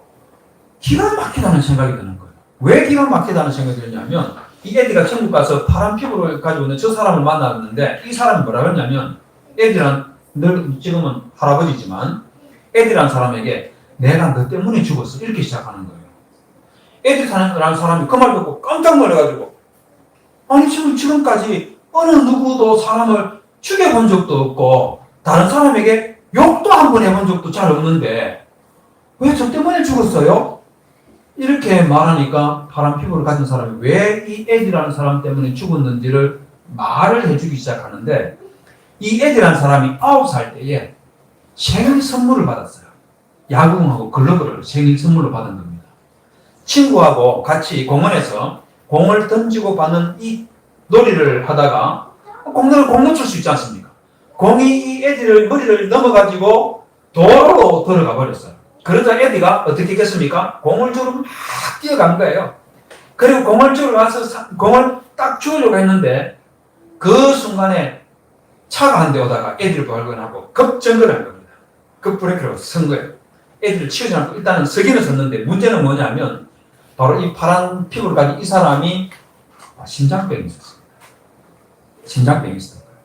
기가 막히다는 생각이 드는 거예요. 왜 기가 막히다는 생각이 드냐면 이 에디가 천국 가서 파란 피부를 가지고 있는 저 사람을 만났는데 이 사람이 뭐라고 했냐면 에디란 지금은 할아버지지만 에디란 사람에게 내가 너 때문에 죽었어 이렇게 시작하는 거예요. 에디라는 사람이 그 말 듣고 깜짝 놀라가지고 아니 지금까지 어느 누구도 사람을 죽여본 적도 없고 다른 사람에게 욕도 한 번 해본 적도 잘 없는데 왜 저 때문에 죽었어요? 이렇게 말하니까 파란 피부를 가진 사람이 왜 이 에디라는 사람 때문에 죽었는지를 말을 해주기 시작하는데 이 에디라는 사람이 9살 때에 생일 선물을 받았어요. 야구공하고 글러브를 생일 선물로 받은 겁니다. 친구하고 같이 공원에서 공을 던지고 받는 이 놀이를 하다가 공 놓칠 수 있지 않습니까? 공이 이 에디를 머리를 넘어가지고 도로로 들어가 버렸어요. 그러자 에디가 어떻게 했겠습니까? 공을 주러 막 뛰어간 거예요. 그리고 공을 주러 가서 공을 딱 주우려고 했는데 그 순간에 차가 한 대 오다가 에디를 발견하고 급정거를 한 겁니다. 급브레이크를 선 거예요. 에디를 치우지 않고 일단은 서기는 섰는데 문제는 뭐냐면 바로 이 파란 피부를 가진 이 사람이 심장병이 있었습니다. 심장병이 있었던 거예요.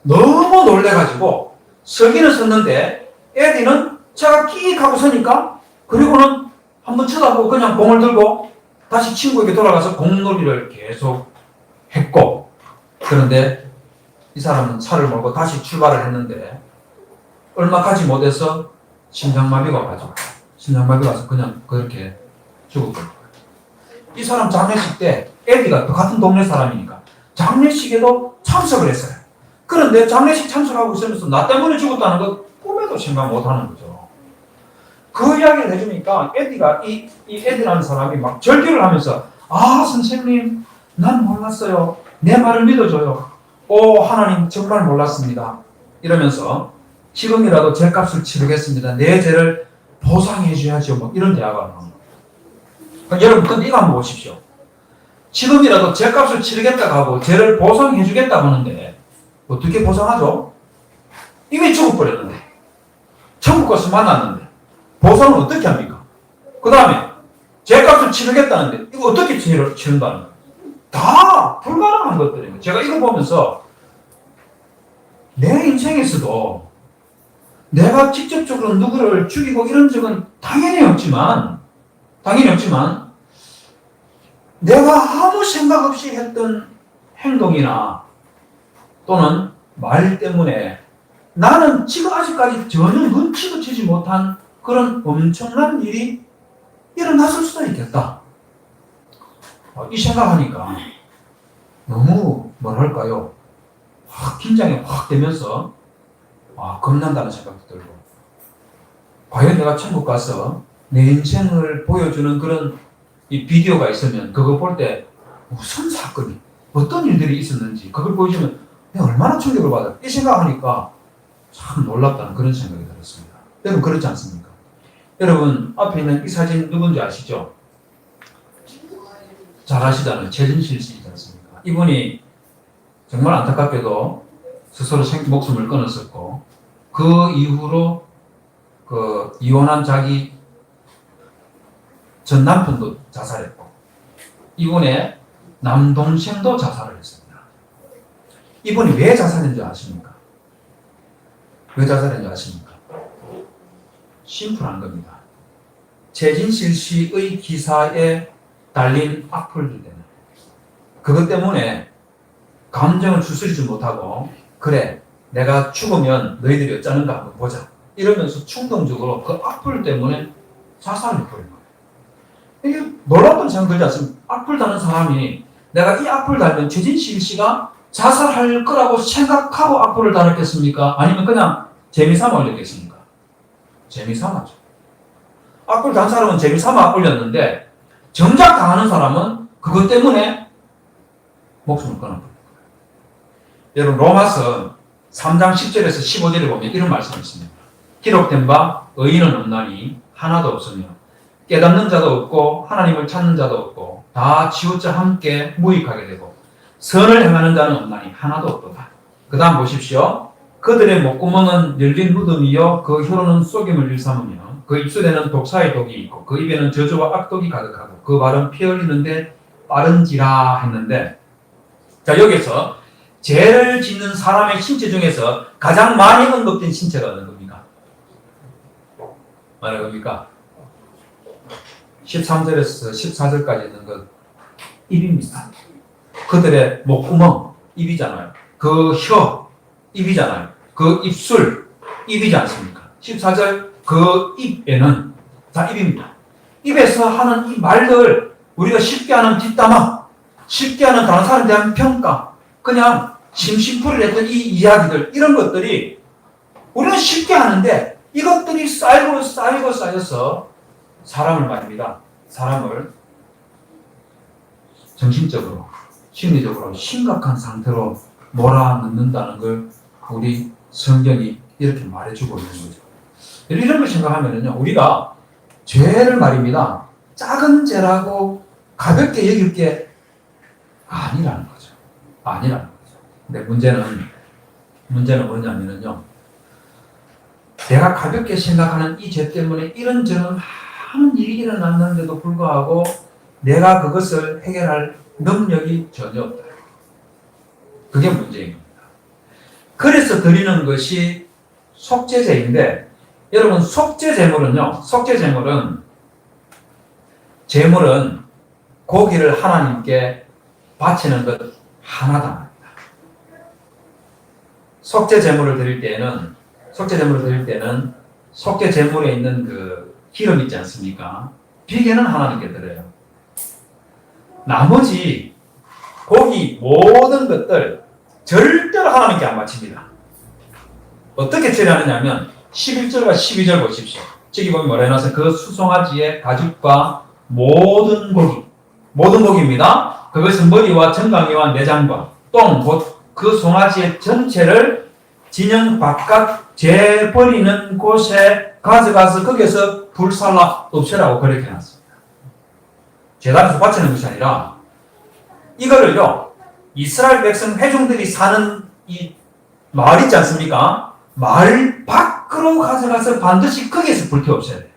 너무 놀래가지고 서기는 섰는데 에디는 차가 끼익 하고 서니까 그리고는 한번 쳐다보고 그냥 공을 들고 다시 친구에게 돌아가서 공놀이를 계속 했고 그런데 이 사람은 차를 몰고 다시 출발을 했는데 얼마 가지 못해서 심장마비가 와가지고 심장마비가 와서 그냥 그렇게 죽었거든요. 이 사람 장례식 때 에디가 또 같은 동네 사람이니까 장례식에도 참석을 했어요. 그런데 장례식 참석하고 있으면서 나 때문에 죽었다는 거 꿈에도 생각 못하는 거죠. 그 이야기를 해주니까 에디가 이 에디라는 사람이 막 절규를 하면서 선생님 난 몰랐어요. 내 말을 믿어줘요. 하나님 정말 몰랐습니다. 이러면서 지금이라도 죄값을 치르겠습니다. 내 죄를 보상해 줘야죠. 뭐 이런 대화가 나옵니다. 여러분 근데 이거 한번 보십시오. 지금이라도 죄값을 치르겠다고 하고 죄를 보상해 주겠다고 하는데 어떻게 보상하죠? 이미 죽어버렸는데 천국 가서 만났는데 보상은 어떻게 합니까? 그 다음에 죄값을 치르겠다는데 이거 어떻게 치른다는 거예요? 다 불가능한 것들이에요. 제가 이거 보면서 내 인생에서도 내가 직접적으로 누구를 죽이고 이런 적은 당연히 없지만 내가 아무 생각 없이 했던 행동이나 또는 말 때문에 나는 지금 아직까지 전혀 눈치도 채지 못한 그런 엄청난 일이 일어났을 수도 있겠다. 이 생각하니까 너무 뭐랄까요? 긴장이 확 되면서 겁난다는 생각도 들고 과연 내가 천국 가서 내 인생을 보여주는 그런 이 비디오가 있으면 그거 볼 때 무슨 사건이 어떤 일들이 있었는지 그걸 보여주면 내가 얼마나 충격을 받아. 이 생각하니까 참 놀랍다는 그런 생각이 들었습니다. 여러분 그렇지 않습니까? 여러분 앞에 있는 이 사진 누군지 아시죠? 잘 아시잖아요. 최진실 씨이지 않습니까? 이분이 정말 안타깝게도 스스로 목숨을 끊었었고 그 이후로 그 이혼한 자기 전 남편도 자살했고 이분의 남동생도 자살을 했습니다. 이분이 왜 자살했는지 아십니까? 왜 자살했는지 아십니까? 심플한 겁니다. 최진실 씨의 기사에 달린 악플들 때문에 그것 때문에 감정을 추스리지 못하고 그래 내가 죽으면 너희들이 어쩌는가 한번 보자 이러면서 충동적으로 그 악플 때문에 자살을 해버린 거예요. 이게 놀랍던 생각 들지 않습니까? 악플 다는 사람이 내가 이 악플 달면 최진실 씨가 자살할 거라고 생각하고 악플을 달았겠습니까? 아니면 그냥 재미삼아 올렸겠습니까? 재미삼아죠. 악플 단 사람은 재미삼아 올렸는데 정작 당하는 사람은 그것 때문에 목숨을 끊어버린 거예요. 여러분 로마서 3장 10절에서 15절에 보면 이런 말씀이 있습니다. 기록된 바 의인은 없나니 하나도 없으며 깨닫는 자도 없고 하나님을 찾는 자도 없고 다 치우쳐 함께 무익하게 되고 선을 행하는 자는 없나니 하나도 없도다. 그 다음 보십시오. 그들의 목구멍은 열린 무덤이요 그 혀로는 속임을 일삼으며 그 입술에는 독사의 독이 있고 그 입에는 저주와 악독이 가득하고 그 말은 피 흘리는데 빠른지라 했는데 자 여기서 죄를 짓는 사람의 신체 중에서 가장 많이 언급된 신체가 어느 겁니까? 어느 겁니까? 13절에서 14절까지 있는 것 입입니다. 그들의 목구멍 입이잖아요. 그 혀 입이잖아요. 그 입술 입이지 않습니까? 14절 그 입에는 다 입입니다. 입에서 하는 이 말들 우리가 쉽게 하는 뒷담화 쉽게 하는 다른 사람에 대한 평가 그냥 심심풀이를 했던 이 이야기들 이런 것들이 우리는 쉽게 하는데 이것들이 쌓이고 쌓여서 사람을 말입니다. 사람을 정신적으로 심리적으로 심각한 상태로 몰아넣는다는 걸 우리 성경이 이렇게 말해주고 있는 거죠. 이런 걸 생각하면요 우리가 죄를 말입니다. 작은 죄라고 가볍게 여길 게 아니라는 거죠. 아니라는 거죠. 근데 문제는 뭐냐면요. 내가 가볍게 생각하는 이 죄 때문에 이런저런 많은 일이 일어났는데도 불구하고 내가 그것을 해결할 능력이 전혀 없다. 그게 문제인 겁니다. 그래서 드리는 것이 속죄제인데 여러분 속죄제물은요. 제물은 고기를 하나님께 바치는 것 하나다 말입니다. 속죄제물을 드릴 때는 속죄제물에 있는 그 기름 있지 않습니까? 비계는 하나님께 드려요. 나머지 고기 모든 것들 절대로 하나님께 안 바칩니다. 어떻게 처리하느냐면 11절과 12절 보십시오. 저기 보면 뭐라 해놨어요? 그 수송아지의 가죽과 모든 고기입니다. 그것은 머리와 정강이와 내장과 똥, 곧 그 송아지의 전체를 진영 바깥 죄 버리는 곳에 가져가서 거기서 불살라 없애라고 그렇게 해놨습니다. 제단에서 바치는 것이 아니라 이거를요 이스라엘 백성 회중들이 사는 이 마을 있지 않습니까? 마을 밖으로 가져가서 반드시 거기에서 불태 없애야 돼요.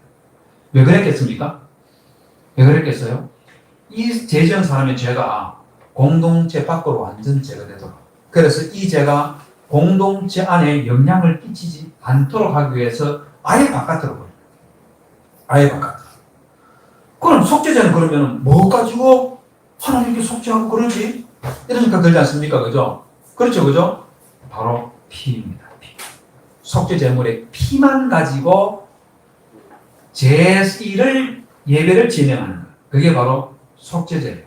왜 그랬겠습니까? 왜 그랬겠어요? 이 죄지은 사람의 죄가 공동체 밖으로 완전 제거되도록 그래서 이 죄가 공동체 안에 영향을 끼치지 않도록 하기 위해서 아예 바깥으로 버려요. 아예 바깥으로. 그럼 속죄제는 그러면 뭐 가지고 하나님께 속죄하고 그러지? 이런 생각 들지 않습니까? 그죠? 그렇죠, 그죠? 바로 피입니다. 피. 속죄제물의 피만 가지고 예배를 진행하는 것. 그게 바로 속죄제예요.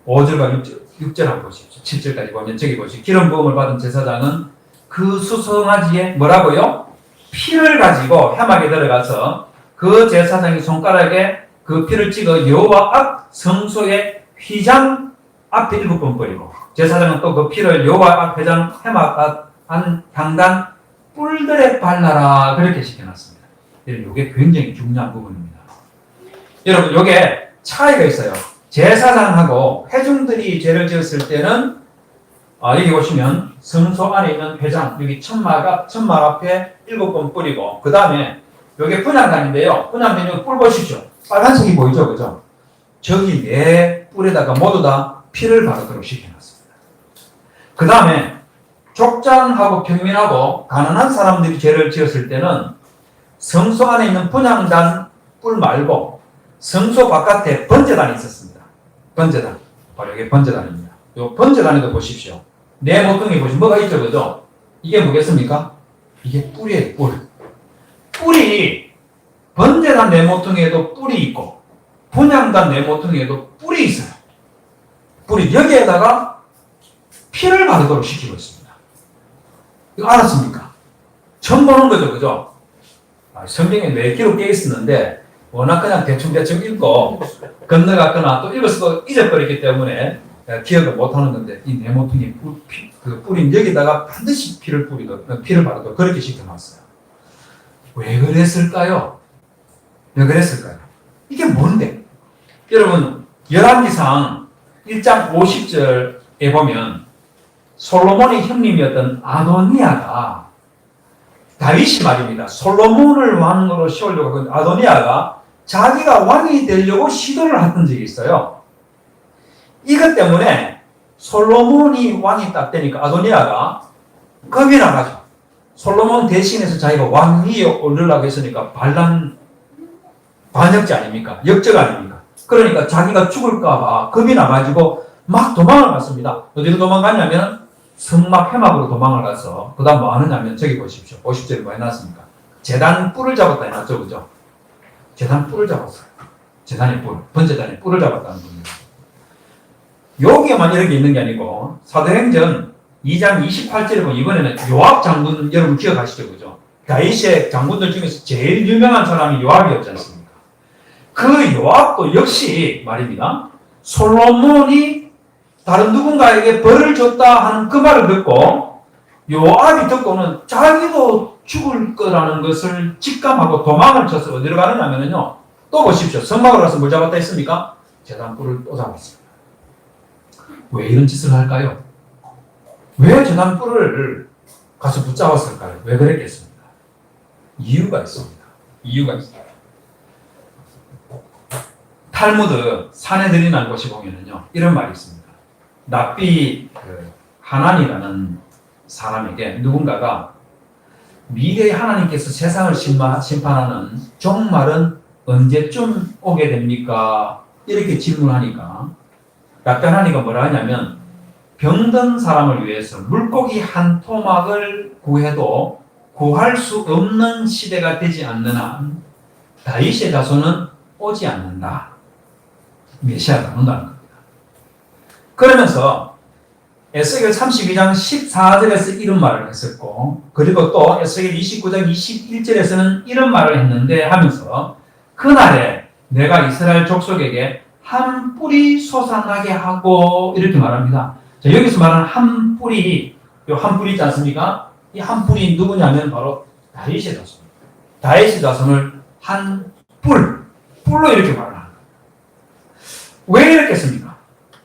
5절과 6절 한번 보십시오. 7절까지 보면 저기 보십시오. 기름 부음을 받은 제사장은 그 수송아지의 뭐라고요? 피를 가지고 회막에 들어가서 그 제사장의 손가락에 그 피를 찍어 여호와 앞 성소의 휘장 앞에 7번 뿌리고 제사장은 또 그 피를 여호와 앞회장 해막한 향단 뿔들에 발라라 그렇게 시켜놨습니다. 이게 굉장히 중요한 부분입니다. 여러분 이게 차이가 있어요. 제사장하고 회중들이 죄를 지었을 때는 여기 보시면 성소 안에 있는 회장 여기 천막 앞에 7번 뿌리고 그 다음에 여기 분향단인데요. 분향단이 뿔 보십시오. 빨간색이 보이죠, 그죠? 저기 네 뿔에다가 모두 다 피를 바르도록 시켜놨습니다. 그 다음에 족장하고 평민하고 가난한 사람들이 죄를 지었을 때는 성소 안에 있는 분향단 뿔 말고 성소 바깥에 번제단이 있었습니다. 번제단. 바로 이게 번제단입니다. 이 번제단에도 보십시오. 네 모퉁이 보시면 뭐가 있죠, 그죠? 이게 뭐겠습니까? 이게 뿔이에요, 뿔. 뿔이 번제단 네 모퉁이에도 뿔이 있고 분향단 네 모퉁이에도 뿔이 있어요. 뿔이 여기에다가 피를 바르도록 시키고 있습니다. 이거 알았습니까? 처음 보는 거죠, 그죠? 성경에 몇 기로 깨어 있었는데 워낙 그냥 대충 읽고 건너갔거나 또 읽었어도 잊어버렸기 때문에 기억을 못하는 건데 이 네 모퉁이 그 뿔인 여기다가 반드시 피를 바르도록 그렇게 시켜놨어요. 왜 그랬을까요? 왜 그랬을까요? 이게 뭔데? 여러분 열왕기상 1장 50절에 보면 솔로몬의 형님이었던 아도니아가 다윗이 말입니다. 솔로몬을 왕으로 세우려고 한 아도니아가 자기가 왕이 되려고 시도를 했던 적이 있어요. 이것 때문에 솔로몬이 왕이 딱 되니까 아도니아가 겁이 나가죠. 솔로몬 대신해서 자기가 왕 위에 오르려고 했으니까 반역자 아닙니까? 역적 아닙니까? 그러니까 자기가 죽을까봐 겁이 나가지고 막 도망을 갔습니다. 어디로 도망갔냐면 성막 해막으로 도망을 가서 그 다음 뭐 하느냐면 저기 보십시오. 50절에 뭐 해놨습니까? 제단 뿔을 잡았다 해놨죠, 그죠? 제단 뿔을 잡았어요. 제단의 뿔, 번제단의 뿔을 잡았다는 겁니다. 여기에만 이런 게 있는 게 아니고 사도행전 2장 28절에 보면 이번에는 요압 장군 여러분 기억하시죠, 그죠? 다윗의 장군들 중에서 제일 유명한 사람이 요압이었지 않습니까? 그 요압도 역시 말입니다. 솔로몬이 다른 누군가에게 벌을 줬다 하는 그 말을 듣고 요압이 듣고는 자기도 죽을 거라는 것을 직감하고 도망을 쳐서 어디로 가느냐면요. 또 보십시오. 성막으로 가서 뭘 잡았다 했습니까? 제단뿔을 또 잡았습니다. 왜 이런 짓을 할까요? 왜 제단뿔을 가서 붙잡았을까요? 왜 그랬겠습니까? 이유가 있습니다. 이유가 있습니다. 탈무드 산헤드린이라는 곳에 보면은요 이런 말이 있습니다. 납비 하난이라는 사람에게 누군가가 미래의 하나님께서 세상을 심판하는 종말은 언제쯤 오게 됩니까? 이렇게 질문하니까 납비 하난이가 뭐라 하냐면 병든 사람을 위해서 물고기 한 토막을 구해도 구할 수 없는 시대가 되지 않는 한 다윗의 자손은 오지 않는다. 메시아가 온다는 겁니다. 그러면서 에스겔 32장 14절에서 이런 말을 했었고 그리고 또 에스겔 29장 21절에서는 이런 말을 했는데 하면서 그날에 내가 이스라엘 족속에게 한 뿔이 솟아나게 하고 이렇게 말합니다. 자, 여기서 말하는 한 뿔이 요 한 뿔이 있지 않습니까? 이 한 뿔이 누구냐면 바로 다윗의 자손입니다. 다윗의 자손을 한 뿔로 이렇게 말을 합니다. 왜 이랬겠습니까?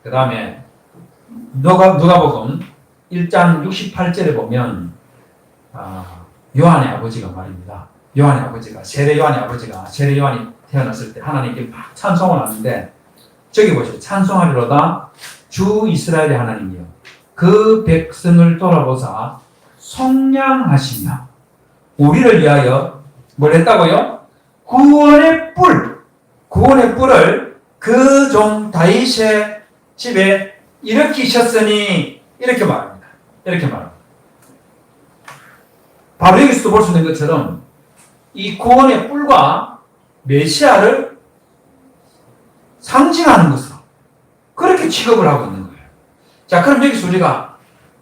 그 다음에 누가복음 1장 68절에 보면 요한의 아버지가 말입니다. 요한의 아버지가 세례 요한이 태어났을 때 하나님께 막 찬송을 하는데 저기 보시죠. 찬송하리로다 주 이스라엘의 하나님이여 그 백성을 돌아보사 속량하시며 우리를 위하여 뭘 했다고요? 구원의 뿔을 그 종 다윗의 집에 일으키셨으니 이렇게 말합니다. 바로 여기서도 볼 수 있는 것처럼 이 구원의 뿔과 메시아를 상징하는 것으로 그렇게 취급을 하고 있는 거예요. 자, 그럼 여기서 우리가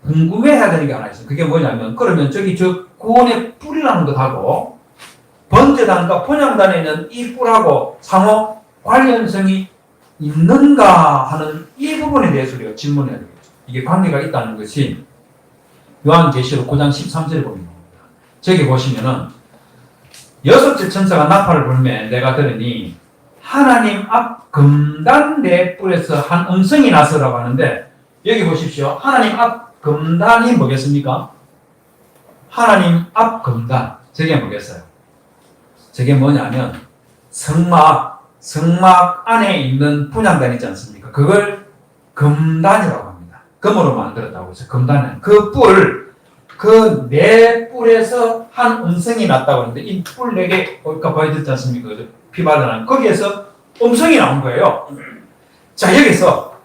궁금해해야 되는 게 하나 있어요. 그게 뭐냐면 그러면 저기 저 구원의 뿔이라는 것하고 번제단과 분향단에 있는 이 뿔하고 상호 관련성이 있는가 하는 이 부분에 대해서 우리가 질문해야 되겠죠. 이게 관계가 있다는 것이 요한계시록 9장 13절에 보면 저기 보시면은 여섯째 천사가 나팔을 불매 내가 들으니 하나님 앞 금단 네 뿔에서 한 음성이 나서라고 하는데 여기 보십시오. 하나님 앞 금단이 뭐겠습니까? 하나님 앞 금단. 저게 뭐겠어요? 저게 뭐냐면 성막 안에 있는 분향단 있지 않습니까? 그걸 금단이라고 합니다. 금으로 만들었다고 해서 금단은 그 네 뿔에서 한 음성이 났다고 하는데 이 뿔 네 개 아까 보여드렸지 않습니까? 피 발라난 거기에서 음성이 나온 거예요. 자 여기서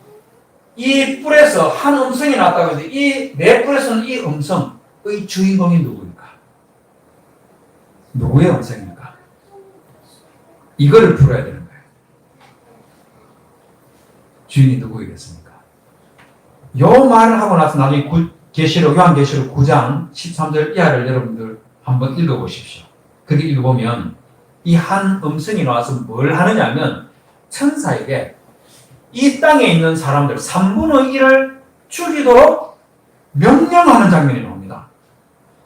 이 뿔에서 한 음성이 났다고 해서 이 네 뿔에서는 이 음성의 주인공이 누구입니까? 누구의 음성입니까? 이거를 풀어야 되는 거예요. 주인이 누구이겠습니까? 요 말을 하고 나서 나중에 요한계시록 9장 13절 이하를 여러분들 한번 읽어보십시오. 그렇게 읽어보면 이 한 음성이 나와서 뭘 하느냐면 천사에게 이 땅에 있는 사람들 3분의 1을 죽이도록 명령하는 장면이 나옵니다.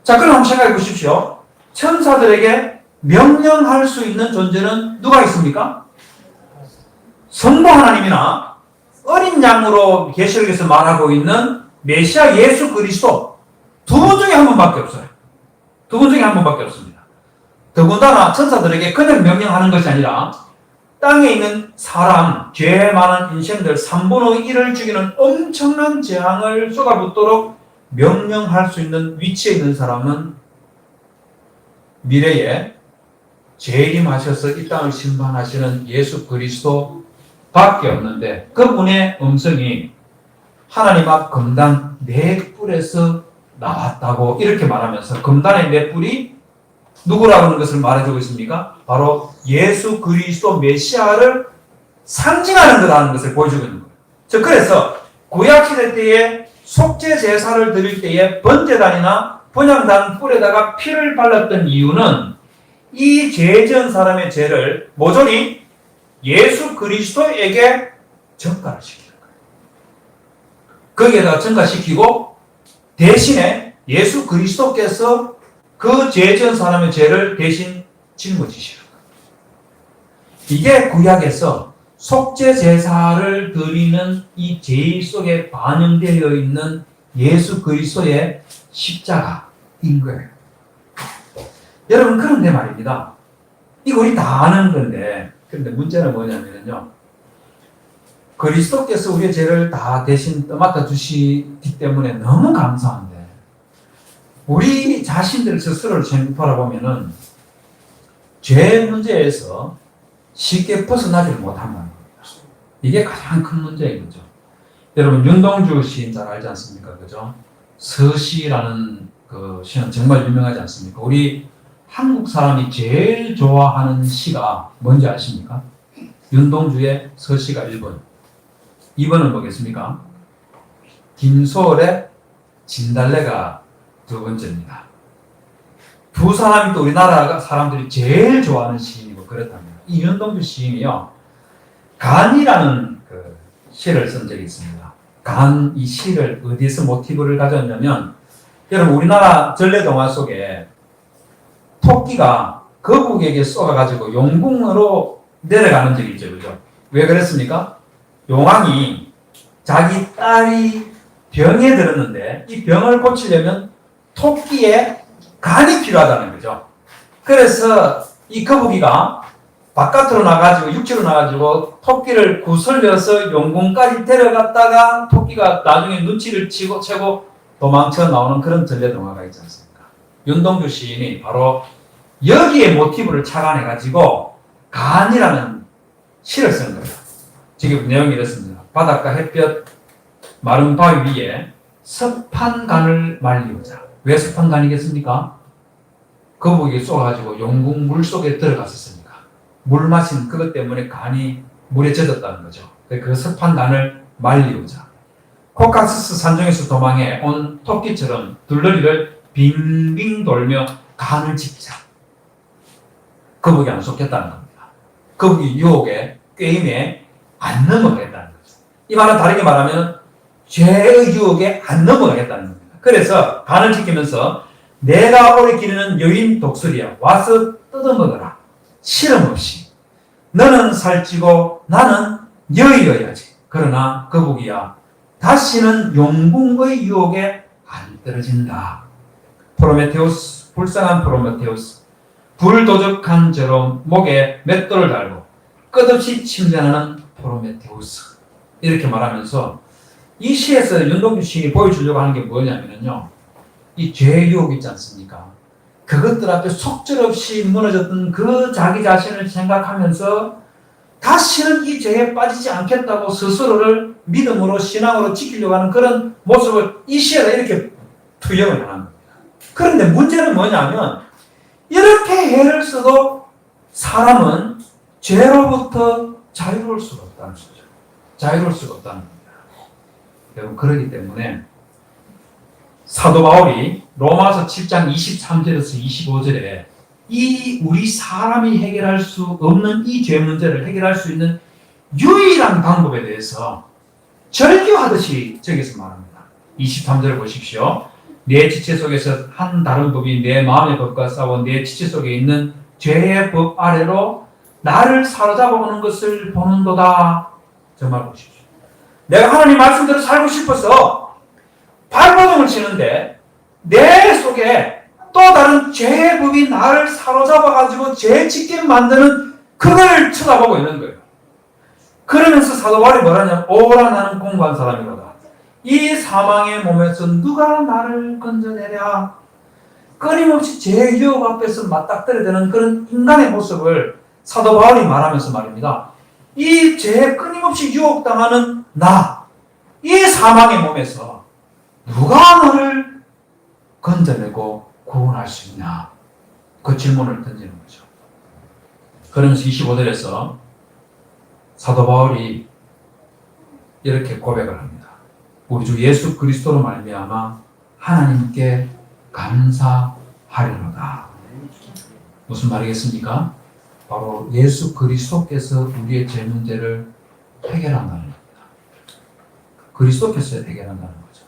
자, 그럼 한번 생각해 보십시오. 천사들에게 명령할 수 있는 존재는 누가 있습니까? 성부 하나님이나 어린 양으로 계시록에서 말하고 있는 메시아 예수 그리스도 두 분 중에 한 분밖에 없어요. 두 분 중에 한 분밖에 없습니다. 더군다나 천사들에게 그냥 명령하는 것이 아니라 땅에 있는 사람, 죄 많은 인생들 3분의 1을 죽이는 엄청난 재앙을 쏟아붓도록 명령할 수 있는 위치에 있는 사람은 미래에 재림하셔서 이 땅을 심판하시는 예수 그리스도 밖에 없는데 그분의 음성이 하나님 앞 금단 네 뿔에서 나왔다고 이렇게 말하면서 금단의 네 뿔이 누구라고 하는 것을 말해주고 있습니까? 바로 예수 그리스도 메시아를 상징하는 거라는 것을 보여주고 있는 거예요. 그래서 구약시대 때에 속죄 제사를 드릴 때에 번제단이나 분향단 뿔에다가 피를 발랐던 이유는 이 죄지은 사람의 죄를 모조리 예수 그리스도에게 전가시키는 거예요. 거기에다가 전가시키고 대신에 예수 그리스도께서 그 죄지은 사람의 죄를 대신 짊어지시는 거예요. 이게 구약에서 속죄 제사를 드리는 이 제의 속에 반영되어 있는 예수 그리스도의 십자가인 거예요. 여러분 그런데 말입니다. 이거 우리 다 아는 건데 그런데 문제는 뭐냐면요. 그리스도께서 우리의 죄를 다 대신 떠맡아 주시기 때문에 너무 감사한데 우리 자신들 스스로를 돌아보면은 죄 문제에서 쉽게 벗어나지 못한다는 겁니다. 이게 가장 큰 문제인 거죠. 여러분 윤동주 시인 잘 알지 않습니까? 그죠? 서시라는 그 시는 정말 유명하지 않습니까? 우리 한국 사람이 제일 좋아하는 시가 뭔지 아십니까? 윤동주의 서시가 1번. 2번은 뭐겠습니까? 김소월의 진달래가 두 번째입니다. 두 사람이 또 우리나라 사람들이 제일 좋아하는 시인이고 그렇답니다. 이 윤동주 시인이요. 간이라는 그 시를 쓴 적이 있습니다. 간 이 시를 어디에서 모티브를 가졌냐면 여러분 우리나라 전래동화 속에 토끼가 거북에게 쏘아가지고 용궁으로 내려가는 적이 있죠. 그죠? 왜 그랬습니까? 용왕이 자기 딸이 병에 들었는데 이 병을 고치려면 토끼의 간이 필요하다는 거죠. 그래서 이 거북이가 바깥으로 나가지고 육지로 나가지고 토끼를 구슬려서 용궁까지 데려갔다가 토끼가 나중에 눈치를 채고 도망쳐 나오는 그런 전래동화가 있지 않습니까? 윤동주 시인이 바로 여기에 모티브를 착안해가지고 간이라는 시를 쓴 거예요. 지금 내용이 이렇습니다. 바닷가 햇볕 마른 바위 위에 섭한 간을 말리우자. 왜 섭한 간이겠습니까? 거북이 쏘아가지고 용궁 물 속에 들어갔었으니까. 물 마신 그것 때문에 간이 물에 젖었다는 거죠. 그 섭한 간을 말리우자. 코카스스 산중에서 도망해 온 토끼처럼 둘러리를 빙빙 돌며 간을 짚자. 거북이 안 속겠다는 겁니다. 거북이 유혹에 꾀임에 안 넘어가겠다는 거죠. 이 말은 다르게 말하면 죄의 유혹에 안 넘어가겠다는 겁니다. 그래서 간을 지키면서 내가 오래 기르는 여인 독수리야 와서 뜯어먹어라. 실험 없이. 너는 살찌고 나는 여의어야지. 그러나 거북이야 다시는 용궁의 유혹에 안 떨어진다. 프로메테우스, 불쌍한 프로메테우스, 불도적한 저로 목에 맷돌을 달고 끝없이 침전하는 프로메테우스. 이렇게 말하면서 이 시에서 윤동주 시인이 보여주려고 하는 게 뭐냐면요, 이 죄의 유혹 있지 않습니까? 그것들 앞에 속절없이 무너졌던 그 자기 자신을 생각하면서 다시는 이 죄에 빠지지 않겠다고 스스로를 믿음으로 신앙으로 지키려고 하는 그런 모습을 이 시에다 이렇게 투영을 하는 겁니다. 그런데 문제는 뭐냐면 이렇게 해를 써도 사람은 죄로부터 자유로울 수가 없다는 거죠. 자유로울 수가 없다는 겁니다. 여러분, 그렇기 때문에 사도 바울이 로마서 7장 23절에서 25절에 이 우리 사람이 해결할 수 없는 이 죄 문제를 해결할 수 있는 유일한 방법에 대해서 절규하듯이 저기서 말합니다. 23절을 보십시오. 내 지체 속에서 한 다른 법이 내 마음의 법과 싸워 내 지체 속에 있는 죄의 법 아래로 나를 사로잡아 오는 것을 보는도다. 정말 보십시오. 내가 하나님 말씀대로 살고 싶어서 발버둥을 치는데 내 속에 또 다른 죄의 법이 나를 사로잡아가지고 죄 짓게 만드는 그걸 쳐다보고 있는 거예요. 그러면서 사도 바울이 뭐라냐면 오라 나는 공고한 사람이로다. 이 사망의 몸에서 누가 나를 건져내랴. 끊임없이 죄의 유혹 앞에서 맞닥뜨려대는 그런 인간의 모습을 사도 바울이 말하면서 말입니다. 이 죄에 끊임없이 유혹당하는 나, 이 사망의 몸에서 누가 너를 건져내고 구원할 수 있냐? 그 질문을 던지는 거죠. 그러면서 25절에서 사도 바울이 이렇게 고백을 합니다. 우리 주 예수 그리스도로 말미암아 하나님께 감사하리로다. 무슨 말이겠습니까? 바로 예수 그리스도께서 우리의 죄 문제를 해결한다는 겁니다. 그리스도께서 해결한다는 거죠.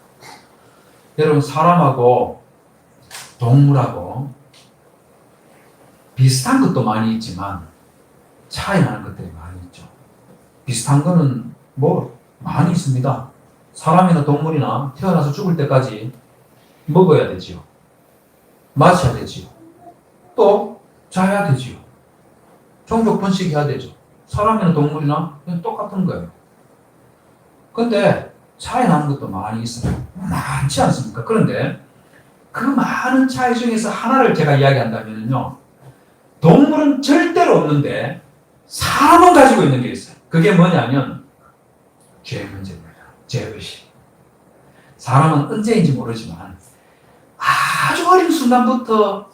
여러분, 사람하고 동물하고 비슷한 것도 많이 있지만 차이 나는 것들이 많이 있죠. 비슷한 거는 뭐 많이 있습니다. 사람이나 동물이나 태어나서 죽을 때까지 먹어야 되지요. 마셔야 되지요. 또 자야 되지요. 종족 번식해야 되죠. 사람이나 동물이나 그냥 똑같은 거예요. 근데 차이 나는 것도 많이 있어요. 많지 않습니까? 그런데 그 많은 차이 중에서 하나를 제가 이야기한다면요, 동물은 절대로 없는데 사람은 가지고 있는 게 있어요. 그게 뭐냐면 죄 문제입니다. 죄의식. 사람은 언제인지 모르지만 아주 어린 순간부터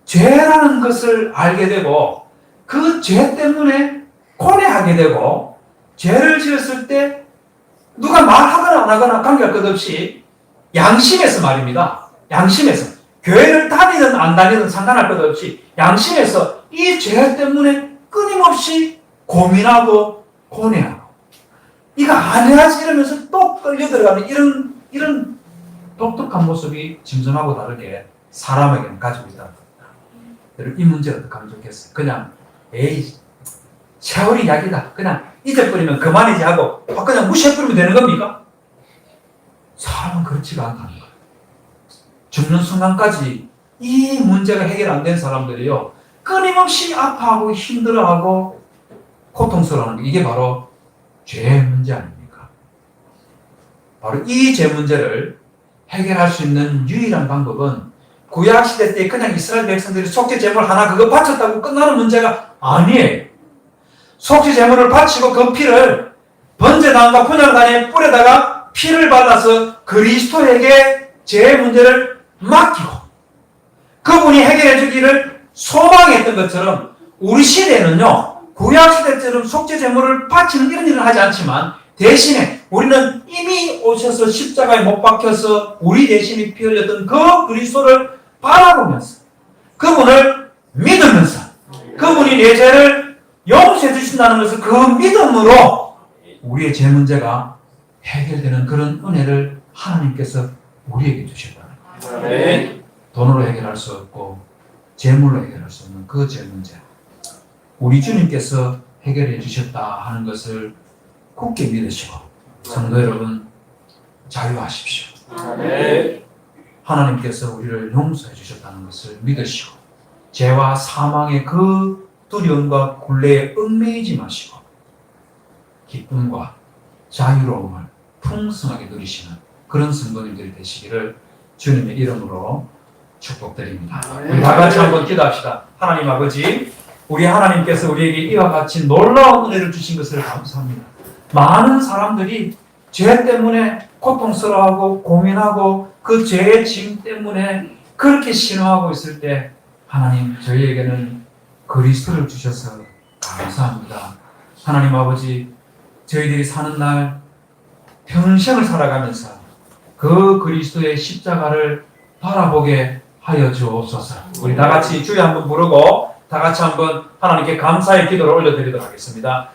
죄라는 것을 알게 되고 그 죄 때문에 고뇌하게 되고, 죄를 지었을 때 누가 말하거나 안 하거나 관계할 것 없이 양심에서 말입니다. 양심에서. 교회를 다니든 안 다니든 상관할 것 없이 양심에서 이 죄 때문에 끊임없이 고민하고 고뇌하고 이거 안 해야지 이러면서 또 끌려 들어가는 이런 독특한 모습이 짐승하고 다르게 사람에게는 가지고 있다는 겁니다. 여러분, 이 문제 어떻게 하면 좋겠어요? 그냥 에이 세월이 약이다, 그냥 잊어버리면 그만이지 하고 그냥 무시해버리면 되는 겁니까? 사람은 그렇지가 않다는 거예요. 죽는 순간까지 이 문제가 해결 안 된 사람들이요, 끊임없이 아파하고 힘들어하고 고통스러워하는 게 이게 바로 죄 문제 아닙니까? 바로 이 죄 문제를 해결할 수 있는 유일한 방법은 구약시대 때 그냥 이스라엘 백성들이 속죄 제물 하나 그거 바쳤다고 끝나는 문제가 아니에요. 속죄 제물을 바치고 그 피를 번제단과 분향단에 뿌려다가 피를 발라서 그리스도에게 죄 문제를 맡기고 그분이 해결해 주기를 소망했던 것처럼 우리 시대는요, 구약시대처럼 속죄 제물을 바치는 이런 일을 하지 않지만 대신에 우리는 이미 오셔서 십자가에 못 박혀서 우리 대신에 피 흘렸던 그 그리스도를 바라보면서 그분을 믿으면서 그분이 내 죄를 용서해 주신다는 것을 그 믿음으로 우리의 죄 문제가 해결되는 그런 은혜를 하나님께서 우리에게 주셨다는 거예요. 아멘. 돈으로 해결할 수 없고 재물로 해결할 수 없는 그 제 문제, 우리 주님께서 해결해 주셨다 하는 것을 굳게 믿으시고, 성도 여러분 자유하십시오. 아멘. 하나님께서 우리를 용서해 주셨다는 것을 믿으시고, 죄와 사망의 그 두려움과 굴레에 얽매이지 마시고 기쁨과 자유로움을 풍성하게 누리시는 그런 성도님들이 되시기를 주님의 이름으로 축복드립니다. 우리 다 같이 한번 기도합시다. 하나님 아버지, 우리 하나님께서 우리에게 이와 같이 놀라운 은혜를 주신 것을 감사합니다. 많은 사람들이 죄 때문에 고통스러워하고 고민하고 그 죄의 짐 때문에 그렇게 신호하고 있을 때 하나님, 저희에게는 그리스도를 주셔서 감사합니다. 하나님 아버지, 저희들이 사는 날 평생을 살아가면서 그 그리스도의 십자가를 바라보게 하여 주옵소서. 우리 다 같이 주여 한번 부르고 다 같이 한번 하나님께 감사의 기도를 올려드리도록 하겠습니다.